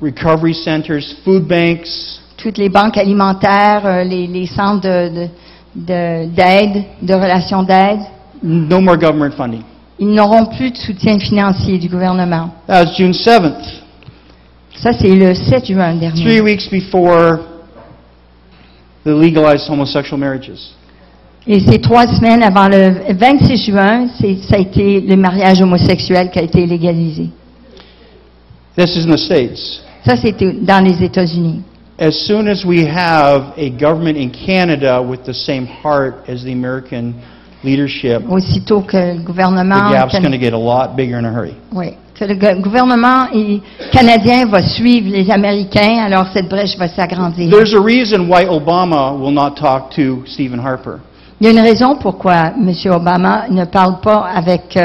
Recovery centers, food banks, Toutes les banques alimentaires, les centres d'aide, de relations d'aide, no more government funding. ils n'auront plus de soutien financier du gouvernement. That was June 7th, Ça, c'est le 7 juin 3 dernier. weeks before the legalized homosexual marriages. Et c'est 3 semaines avant le 26 juin, ça a été le mariage homosexuel qui a été légalisé. This is in the States. Ça, c'était dans les États-Unis. As soon as we have a government in Canada with the same heart as the American leadership, Aussitôt que le the gouvernement gap's going to get a lot bigger in a hurry. oui, que le gouvernement canadien va suivre les Américains, alors cette brèche va s'agrandir. There's a reason why Obama will not talk to Stephen Harper. Il y a une raison pourquoi M. Obama ne parle pas avec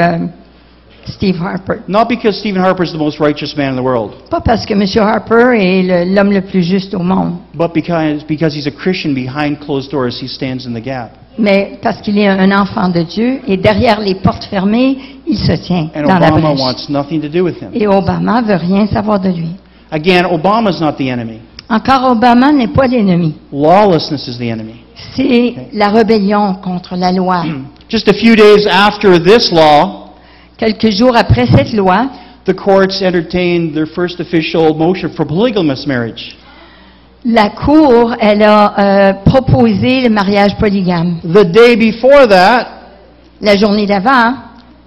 Steve Harper. Not because Stephen Harper is the most righteous man in the world, Pas parce que M. Harper est l'homme le plus juste au monde, but because he's a Christian behind closed doors, he stands in the gap. mais parce qu'il est un enfant de Dieu et derrière les portes fermées, il se tient And dans la Obama brèche. wants nothing to do with him. Et Obama veut rien savoir de lui. Again, Obama's not the enemy. Encore, Obama n'est pas l'ennemi. Lawlessness is the enemy. C'est la rébellion contre la loi. Just a few days after this law, Quelques jours après cette loi, the courts entertained their first official motion for polygamous marriage. la Cour, elle a proposé le mariage polygame. The day before that, La journée d'avant,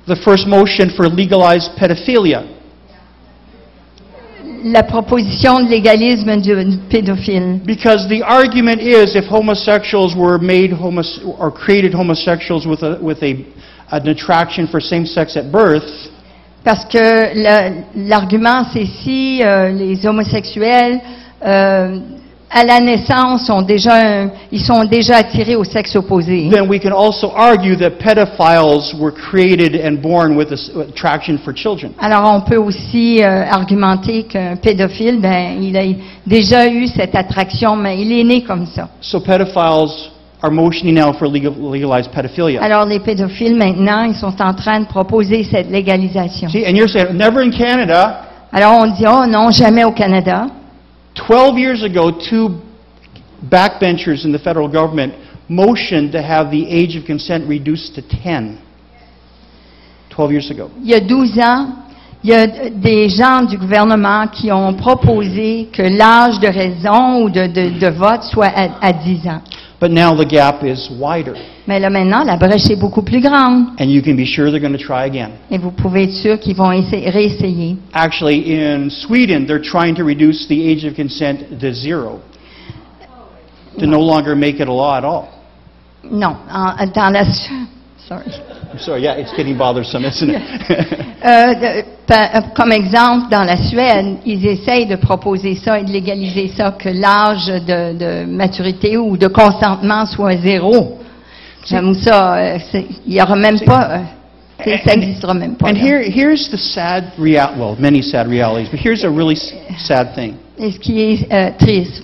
the first motion for legalized pedophilia. la proposition de légalisme du pédophile. Because the argument is if homosexuals were made or created homosexuals with an attraction for same sex at birth, Parce que l'argument, c'est si les homosexuels, à la naissance, ils sont déjà attirés au sexe opposé. then we can also argue that pedophiles were created and born with attraction for children. Alors, on peut aussi argumenter qu'un pédophile, il a déjà eu cette attraction, mais il est né comme ça. So pedophiles are motioning now for legalized pedophilia. Alors les pédophiles maintenant, ils sont en train de proposer cette légalisation. See, and you're saying, never in Canada. Alors on dit, oh non, jamais au Canada. 12 years ago, two backbenchers in the federal government motioned to have the age of consent reduced to 10. 12 years ago. Il y a 12 ans, il y a des gens du gouvernement qui ont proposé que l'âge de raison ou de vote soit à 10 ans. But now the gap is wider. Mais là maintenant, la brèche est beaucoup plus grande. And you can be sure they're going to try again. Et vous pouvez être sûr qu'ils vont réessayer. Actually, in Sweden, they're trying to reduce the age of consent to 0. To no longer make it a law at all. Non, dans la... Sorry. I'm sorry, yeah, it's getting bothersome, isn't it? Comme exemple, dans la Suède, ils essayent de proposer ça et de légaliser ça, que l'âge de maturité ou de consentement soit 0. J'aime ça, il n'y aura même pas, ça n'existera même pas. And here's the sad reality, well, many sad realities, but here's a really sad thing. Et ce qui est triste,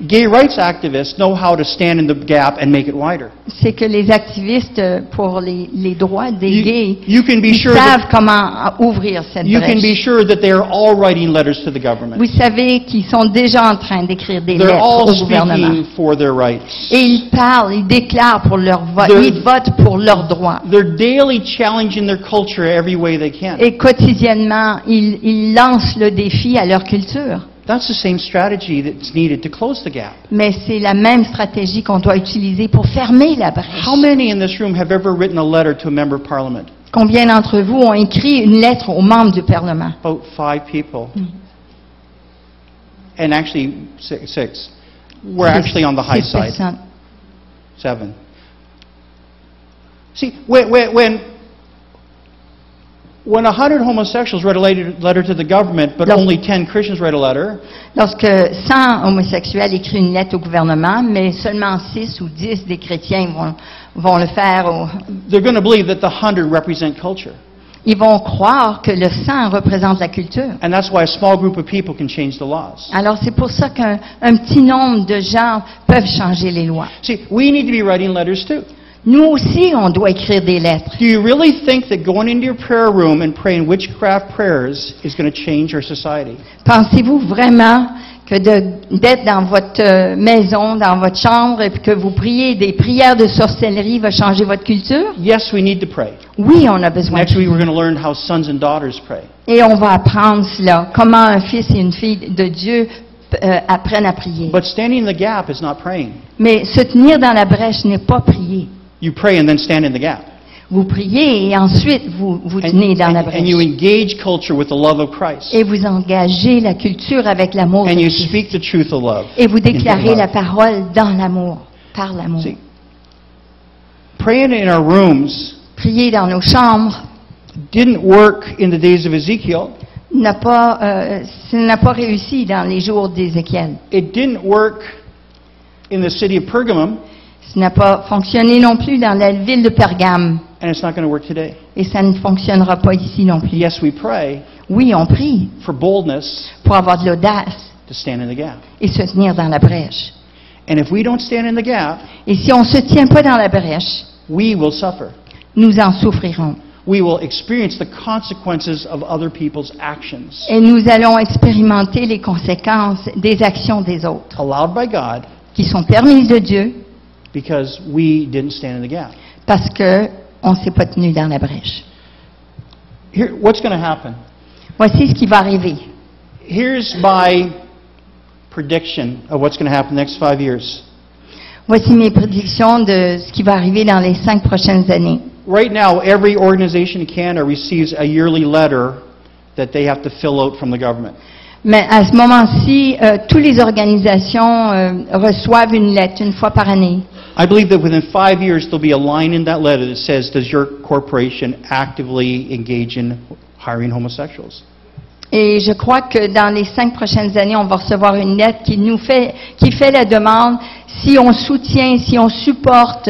Gay rights activists know how to stand in the gap and make it wider. c'est que les activistes pour les droits des gays You can be ils sure savent comment ouvrir cette you can be brèche. sure that they are all writing letters to the government. Vous savez qu'ils sont déjà en train d'écrire des They're lettres all au gouvernement. speaking for their rights. Et ils parlent, ils déclarent pour leur vote, They're- ils votent pour leurs droits. They're daily challenging their culture every way they can. Et quotidiennement, ils lancent le défi à leur culture. That's the same strategy that's needed to close the gap. Mais c'est la même stratégie qu'on doit utiliser pour fermer la brèche. How many in this room have ever written a letter to a member of parliament? Combien d'entre vous ont écrit une lettre aux membres du Parlement? About 5 people. And actually, six. We're actually on the high Six side. personnes. 7. See, when 100 homosexuals write a letter to the government, but Lorsque- only 10 Christians write a letter, Lorsque 100 homosexuels écrivent une lettre au gouvernement, mais seulement 6 ou 10 des chrétiens vont le faire, they're going to believe that the 100 represent culture. ils vont croire que le 100 représente la culture. And that's why a small group of people can change the laws. Alors c'est pour ça qu'un petit nombre de gens peuvent changer les lois. See, we need to be writing letters too. Nous aussi, on doit écrire des lettres. Do you really think that going into your prayer room and praying witchcraft prayers is going to change our society? Pensez-vous vraiment que d'être dans votre maison, dans votre chambre, et que vous priez des prières de sorcellerie va changer votre culture? Yes, we need to pray. Oui, on a besoin de Next week, prier. we're going to learn how sons and daughters pray. Et on va apprendre cela, comment un fils et une fille de Dieu apprennent à prier. But standing in the gap is not praying. Mais se tenir dans la brèche n'est pas prier. You pray and then stand in the gap. Vous priez et ensuite vous tenez dans la And you brèche. engage culture with the love of Christ. Et vous engagez la culture avec l'amour de And you Christ. speak the truth of love. Et vous into déclarez love. la parole dans l'amour, par l'amour. See, praying in our rooms Prier dans nos chambres didn't work in the days of Ezekiel. ça n'a pas réussi dans les jours d'Ézéchiel. It didn't work in the city of Pergamum, Ça n'a pas fonctionné non plus dans la ville de Pergame. and it's not going to work today. Et ça ne fonctionnera pas ici non plus. Yes, we pray Oui, on prie for boldness pour avoir de l'audace to stand in the gap. et se tenir dans la brèche. And if we don't stand in the gap, Et si on ne se tient pas dans la brèche, we will suffer. nous en souffrirons. We will experience the consequences of other people's actions, Et nous allons expérimenter les conséquences des actions des autres, allowed by God, qui sont permises de Dieu because we didn't stand in the gap. parce qu'on ne s'est pas tenu dans la brèche. Here, what's going to happen? Voici ce qui va arriver. Here's my prediction of what's going to happen the next 5 years. Voici mes prédictions de ce qui va arriver dans les 5 prochaines années. Right now, every organization in Canada receives a yearly letter that they have to fill out from the government. Mais à ce moment-ci, toutes les organisations reçoivent une lettre une fois par année. I believe that within 5 years, there'll be a line in that letter that says, does your corporation actively engage in hiring homosexuals? Et je crois que dans les 5 prochaines années, on va recevoir une lettre qui fait la demande si on soutient, si on supporte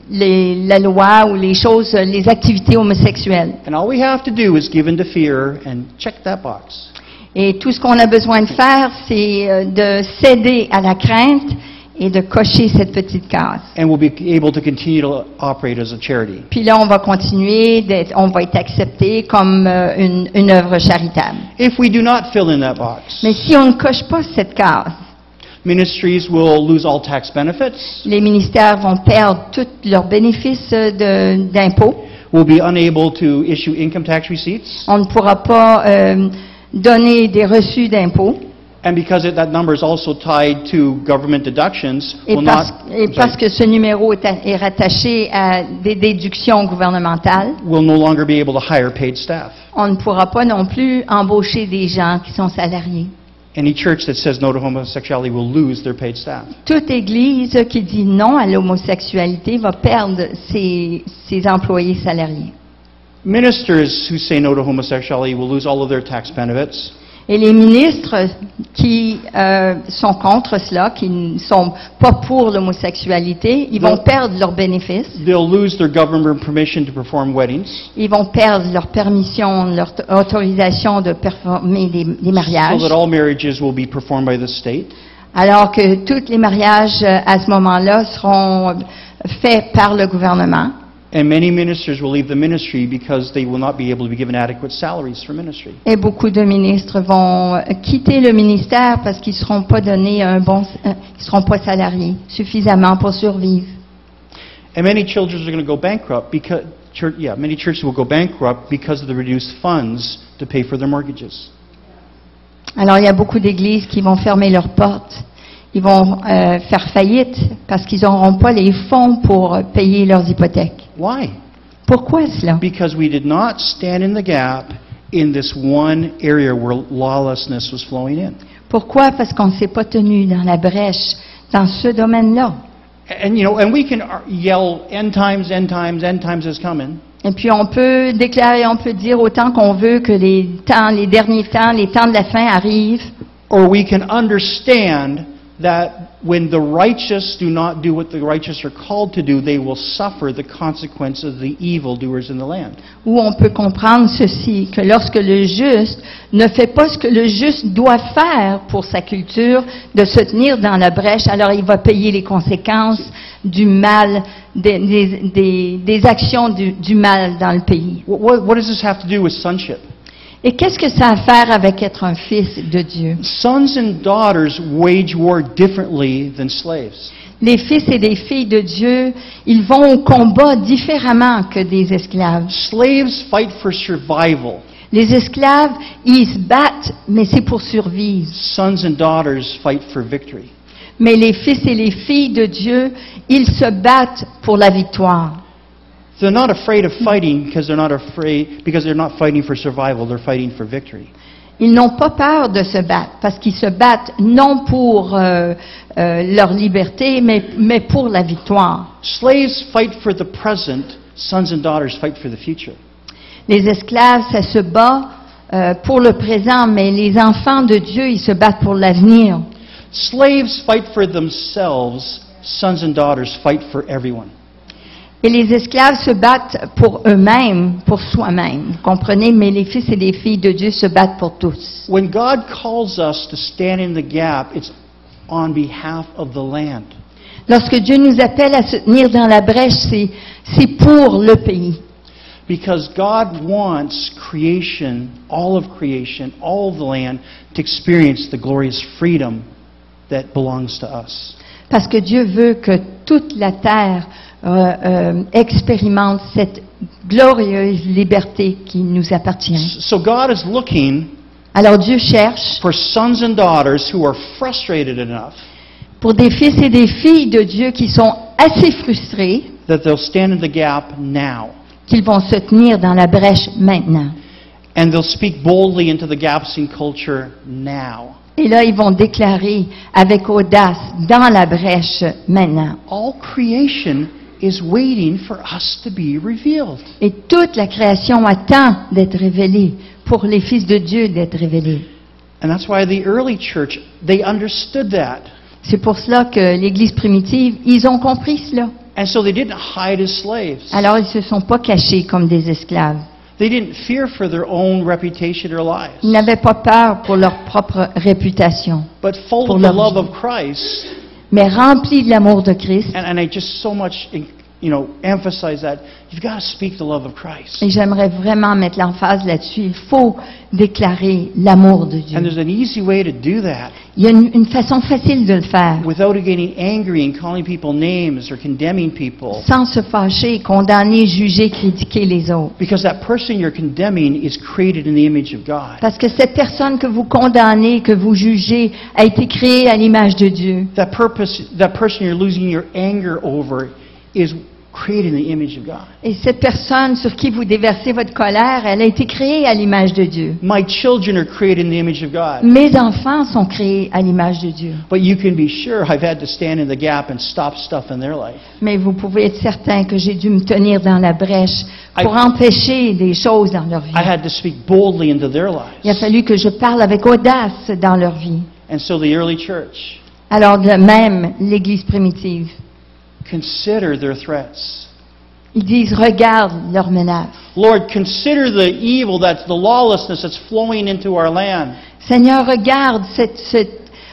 la loi ou les choses, les activités homosexuelles. And all we have to do is give in to fear and check that box. Et tout ce qu'on a besoin de faire, c'est de céder à la crainte et de cocher cette petite case. and we'll be able to continue to operate as a charity. Puis là, on va continuer, on va être accepté comme une œuvre charitable. If we do not fill in that box, Mais si on ne coche pas cette case, ministries will lose all tax benefits, les ministères vont perdre tous leurs bénéfices d'impôts. will be unable to issue income tax receipts, On ne pourra pas donner des reçus d'impôts. and because that number is also tied to government deductions, Et will parce que ce numéro est rattaché à des déductions gouvernementales, will no longer be able to hire paid staff. on ne pourra pas non plus embaucher des gens qui sont salariés. Any church that says no to homosexuality will lose their paid staff. Toute Église qui dit non à l'homosexualité va perdre ses employés salariés. Ministers who say no to homosexuality will lose all of their tax benefits. Et les ministres qui sont contre cela, qui ne sont pas pour l'homosexualité, ils vont perdre leurs bénéfices, They'll lose their government permission to perform weddings, ils vont perdre leur permission, leur autorisation de performer des mariages, so that all marriages will be performed by the state. alors que tous les mariages à ce moment-là seront faits par le gouvernement. And many ministers will leave the ministry because they will not be able to be given adequate salaries for ministry. Et beaucoup de ministres vont quitter le ministère parce qu'ils ne seront pas donnés ils seront pas salariés suffisamment pour survivre. And many churches are going to go bankrupt because many churches will go bankrupt because of the reduced funds to pay for their mortgages. Alors il y a beaucoup d'églises qui vont fermer leurs portes. Ils vont faire faillite parce qu'ils n'auront pas les fonds pour payer leurs hypothèques. Why? Pourquoi cela? Because we did not stand in the gap in this one area where lawlessness was flowing in. Pourquoi? Parce qu'on ne s'est pas tenu dans la brèche dans ce domaine-là. And we can yell end times is coming. Et puis on peut déclarer, on peut dire autant qu'on veut que les derniers temps, les temps de la fin arrivent. Or we can understand that when the righteous do not do what the righteous are called to do, they will suffer the consequence of the evildoers in the land. Ou on peut comprendre ceci, que lorsque le juste ne fait pas ce que le juste doit faire pour sa culture, de se tenir dans la brèche, alors il va payer les conséquences du mal, des actions du mal dans le pays. What does this have to do with sonship? Et qu'est-ce que ça a à faire avec être un fils de Dieu? Sons and daughters wage war differently than slaves. Les fils et les filles de Dieu, ils vont au combat différemment que des esclaves. Slaves fight for survival. Les esclaves, ils se battent, mais c'est pour survivre. Sons and daughters fight for victory. Mais les fils et les filles de Dieu, ils se battent pour la victoire. They're not afraid of fighting because they're not fighting for survival, they're fighting for victory. Ils n'ont pas peur de se battre, parce qu'ils se battent non pour leur liberté, mais pour la victoire. Slaves fight for the present, sons and daughters fight for the future. Les esclaves, ça se bat pour le présent, mais les enfants de Dieu, ils se battent pour l'avenir. Slaves fight for themselves, sons and daughters fight for everyone. Et les esclaves se battent pour eux-mêmes, pour soi-même, vous comprenez? Mais les fils et les filles de Dieu se battent pour tous. When God calls us to stand in the gap, it's on behalf of the land. Lorsque Dieu nous appelle à se tenir dans la brèche, c'est pour le pays. Because God wants creation, all of the land, to experience the glorious freedom that belongs to us. Parce que Dieu veut que toute la terre expérimente cette glorieuse liberté qui nous appartient. So God is looking Alors Dieu cherche for sons and daughters who are frustrated enough pour des fils et des filles de Dieu qui sont assez frustrés that they'll stand in the gap now. qu'ils vont se tenir dans la brèche maintenant. And they'll speak boldly into the gaps in culture now. Et là, ils vont déclarer avec audace dans la brèche maintenant. All creation is waiting for us to be revealed. Et toute la création attend d'être révélée, pour les fils de Dieu d'être révélés. And that's why the early church, they understood that. C'est pour cela que l'Église primitive, ils ont compris cela. And so they didn't hide as slaves. Alors, ils ne se sont pas cachés comme des esclaves. They didn't fear for their own reputation or lives. Ils n'avaient pas peur pour leur propre réputation. But full Pour of the leur love vie. of Christ, mais rempli de l'amour de Christ. And I just so much, emphasize that you've got to speak the love of Christ. Et j'aimerais vraiment mettre l'emphase là-dessus. Il faut déclarer l'amour de Dieu. And there's an easy way to do that Il y a une façon facile de le faire, without getting angry and calling people names or condemning people. sans se fâcher, condamner, juger, critiquer les autres. Because that person you're condemning is created in the image of God. Parce que cette personne que vous condamnez, que vous jugez, a été créée à l'image de Dieu. That person you're losing your anger over is created in the image of God. Et cette personne sur qui vous déversez votre colère, elle a été créée à l'image de Dieu. My children are created in the image of God. Mes enfants sont créés à l'image de Dieu. But you can be sure I've had to stand in the gap and stop stuff in their life. Mais vous pouvez être certain que j'ai dû me tenir dans la brèche pour empêcher des choses dans leur vie. I had to speak boldly into their Il a lives. fallu que je parle avec audace dans leur vie. And so the early church, Alors de même, l'Église primitive, consider their threats. ils disent, regarde leurs menaces. Lord, consider the evil, that's the lawlessness that's flowing into our land. Seigneur, regarde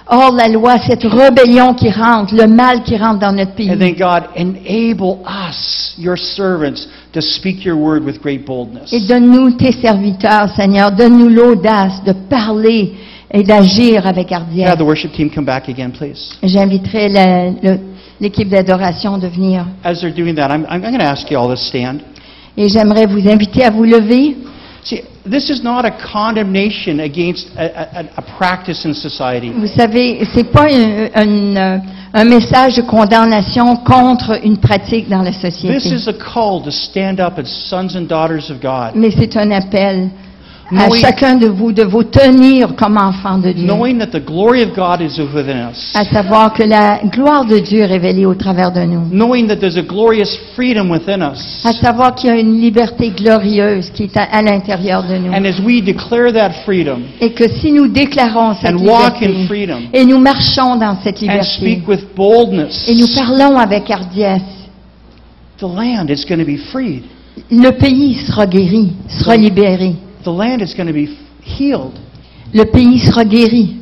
hors la loi, cette rébellion qui rentre, le mal qui rentre dans notre pays. And then God, enable us, your servants, to speak your word with great boldness. Et donne-nous, tes serviteurs, Seigneur, donne-nous l'audace de parler et d'agir avec hardiesse. Have the worship team come back again, please. J'inviterai l'équipe d'adoration de venir. As they're doing that, I'm going to ask you all to stand. Et j'aimerais vous inviter à vous lever. See, this is not a condemnation against a practice in society. Vous savez, c'est pas un message de condamnation contre une pratique dans la This société. is a call to stand up as sons and daughters of God, Mais c'est un appel à Knowing- chacun de vous tenir comme enfants de Dieu. knowing that the glory of God is within us, À savoir que la gloire de Dieu est révélée au travers de nous. knowing that there's a glorious freedom within us. À savoir qu'il y a une liberté glorieuse qui est à l'intérieur de nous. And as we declare that freedom Et que si nous déclarons cette and walk in liberté, freedom et nous marchons dans cette and liberté, speak with boldness, et nous parlons avec hardiesse, the land is going to be freed. le pays sera guéri, sera libéré. The land is going to be healed. Le pays sera guéri.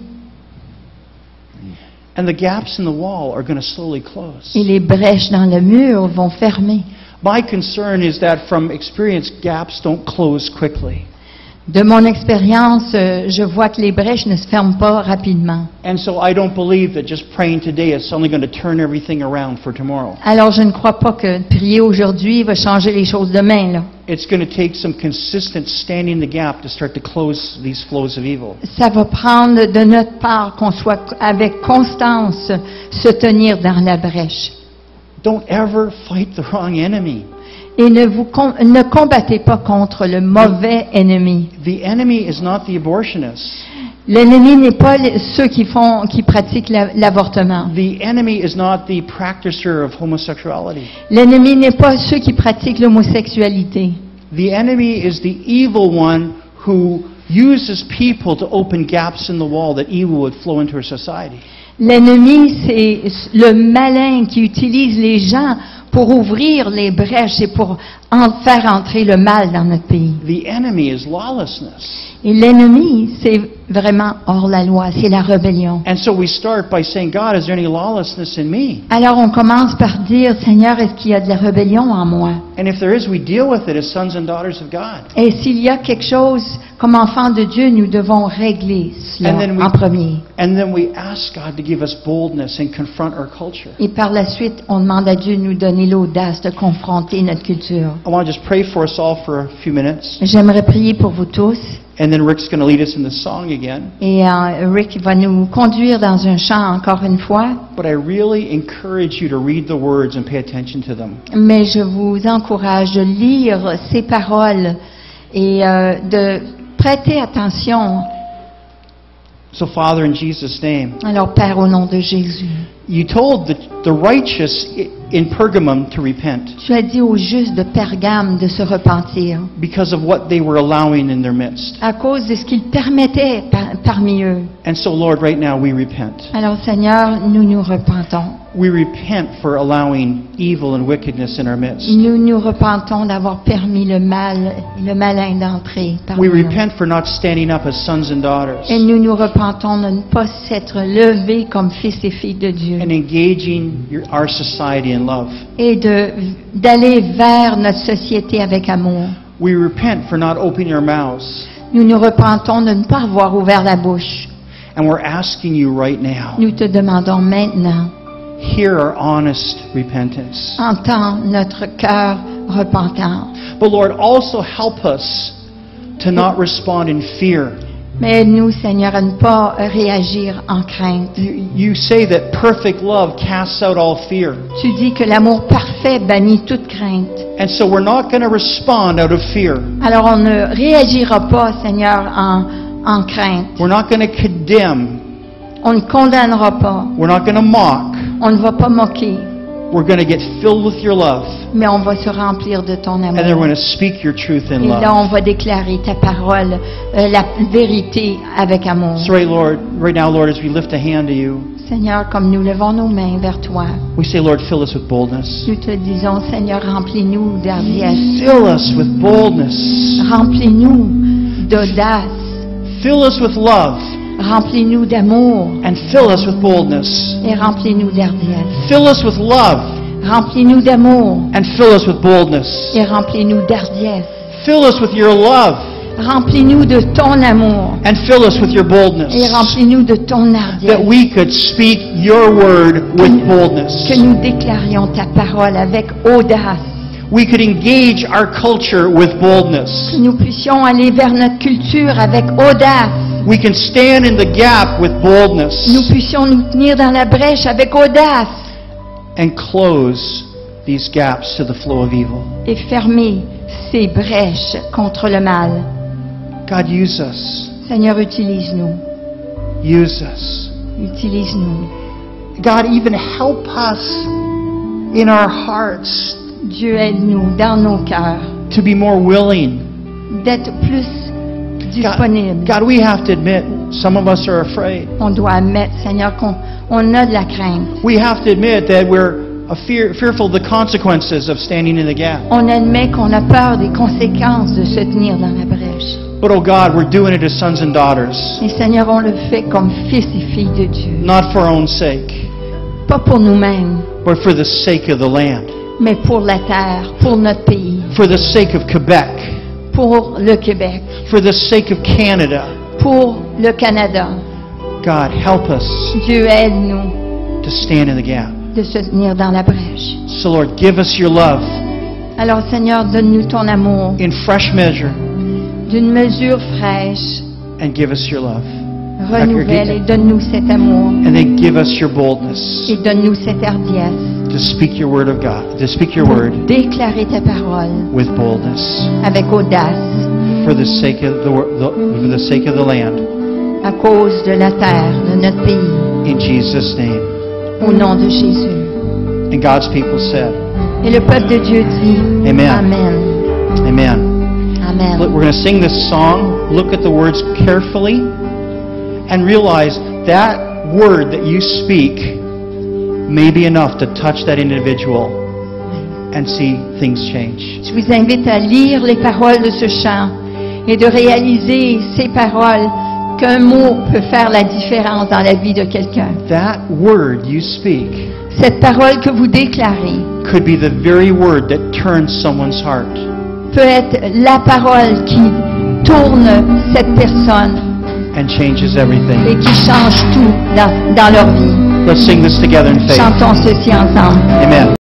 And the gaps in the wall are going to slowly close. Et les brèches dans le mur vont fermer. My concern is that from experience, gaps don't close quickly. De mon expérience, je vois que les brèches ne se ferment pas rapidement. And so I don't believe that just praying today is suddenly going to turn everything around for tomorrow. Alors je ne crois pas que prier aujourd'hui va changer les choses demain, là. It's going to take some consistent standing the gap to start to close these flows of evil. Ça va prendre de notre part qu'on soit avec constance se tenir dans la brèche. Don't ever fight the wrong enemy. Et ne combattez pas contre le mauvais ennemi. The enemy is not the abortionist. L'ennemi n'est pas ceux qui pratiquent l'avortement. The enemy is not the practicer of homosexuality. L'ennemi n'est pas ceux qui pratiquent l'homosexualité. The enemy is the evil one who uses people to open gaps in the wall that evil would flow into our society. L'ennemi, c'est le malin qui utilise les gens pour ouvrir les brèches et pour faire entrer le mal dans notre pays. The enemy is lawlessness. Et l'ennemi, c'est vraiment hors la loi, c'est la rébellion. And so we start by saying, God, is there any lawlessness in me? Alors on commence par dire, Seigneur, est-ce qu'il y a de la rébellion en moi? And if there is, we deal with it as sons and daughters of God. Et s'il y a quelque chose comme enfants de Dieu, nous devons régler cela And then we- en premier. And then we ask God to give us boldness and confront our culture. Et par la suite, on demande à Dieu de nous donner l'audace de confronter notre culture. I want to just pray for us all for a few minutes. J'aimerais prier pour vous tous. And then Rick's going to lead us in the song again. Et Rick va nous conduire dans un chant encore une fois. But I really encourage you to read the words and pay attention to them. Mais je vous encourage de lire ces paroles et de prêter attention. So, Father, in Jesus' name, Alors, Père, au nom de Jésus, you told the righteous in Pergamum to repent tu as dit aux justes de Pergame de se repentir because of what they were allowing in their midst. à cause de ce qu'ils permettaient parmi eux. And so, Lord, right now we repent. Alors, Seigneur, nous nous repentons. We repent for allowing evil and wickedness in our midst. Nous nous repentons d'avoir permis le mal et le malin d'entrer parmi We nous. repent for not standing up as sons and daughters Et nous nous repentons de ne pas s'être levés comme fils et filles de Dieu and engaging our society in love. et d'aller vers notre société avec amour. We repent for not opening our mouths. Nous nous repentons de ne pas avoir ouvert la bouche. And we're asking you right now, Nous te demandons maintenant, hear our honest repentance. entends notre cœur repentant. But Lord, also help us to not respond in fear. Mais aide-nous, Seigneur, à ne pas réagir en crainte. You say that perfect love casts out all fear. Tu dis que l'amour parfait bannit toute crainte. And so we're not going to respond out of fear. Alors on ne réagira pas, Seigneur, en crainte. We're not going to condemn. On ne condamnera pas. We're not going to mock. On ne va pas moquer. We're going to get filled with your love. Mais on va se remplir de ton And then we're amour. going to speak your truth in Et là, love. on va déclarer ta parole, la vérité avec amour. So right now, Lord, as we lift a hand to you, Seigneur, comme nous levons nos mains vers toi, we say, Lord, fill us with boldness. nous te disons, Seigneur, remplis-nous d'hardiesse. Fill us with boldness. Remplis-nous d'audace. Fill us with love. Remplis-nous d'amour. And fill us with boldness. Et remplis-nous d'hardiesse. Fill us with love. Remplis-nous d'amour. And fill us with boldness. Et remplis-nous d'hardiesse. Fill us with your love. Remplis-nous de ton amour. And fill us with your boldness. Et remplis-nous de ton hardiesse. That we could speak your word with boldness. Que nous déclarions ta parole avec audace. We could engage our culture with boldness. Que nous puissions aller vers notre culture avec audace. We can stand in the gap with boldness Nous puissions nous tenir dans la brèche avec audace and close these gaps to the flow of evil. et fermer ces brèches contre le mal. God, use us. Seigneur, utilise-nous. Use us. Utilise-nous. God, even help us in our hearts Dieu, aide-nous dans nos cœurs to be more willing. d'être plus disponibles. God, we have to admit, some of us are afraid. On doit admettre, Seigneur, qu'on a de la crainte. We have to admit that we're fearful of the consequences of standing in the gap. On admet qu'on a peur des conséquences de se tenir dans la brèche. But oh God, we're doing it as sons and daughters, Et Seigneur, on le fait comme fils et filles de Dieu. not for our own sake, Pas pour nous-mêmes, but for the sake of the land, mais pour la terre, pour notre pays, for the sake of Quebec, pour le Québec, for the sake of Canada. pour le Canada. God, help us Dieu, aide-nous to stand in the gap. de se tenir dans la brèche. So Lord, give us your love Alors Seigneur, donne-nous ton amour in fresh measure d'une mesure fraîche, and give us your love. renouvelle et donne-nous cet amour And then give us your boldness et donne-nous cette hardiesse to speak your word of God, to speak your pour word déclarer ta parole with boldness avec audace for the sake of for the sake of the land. à cause de la terre, de notre pays, In Jesus' name. au nom de Jésus. And God's people said, Et le peuple de Dieu dit Amen. Amen. Amen. Amen. We're going to sing this song. Look at the words carefully and realize that word that you speak may be enough to touch that individual and see things change. Je vous invite à lire les paroles de ce chant et de réaliser ces paroles qu'un mot peut faire la différence dans la vie de quelqu'un. That word you speak Cette parole que vous déclarez could be the very word that turns someone's heart. peut être la parole qui tourne cette personne And changes everything. et qui change tout dans leur vie. Let's sing this together in faith. Chantons ceci ensemble. Amen.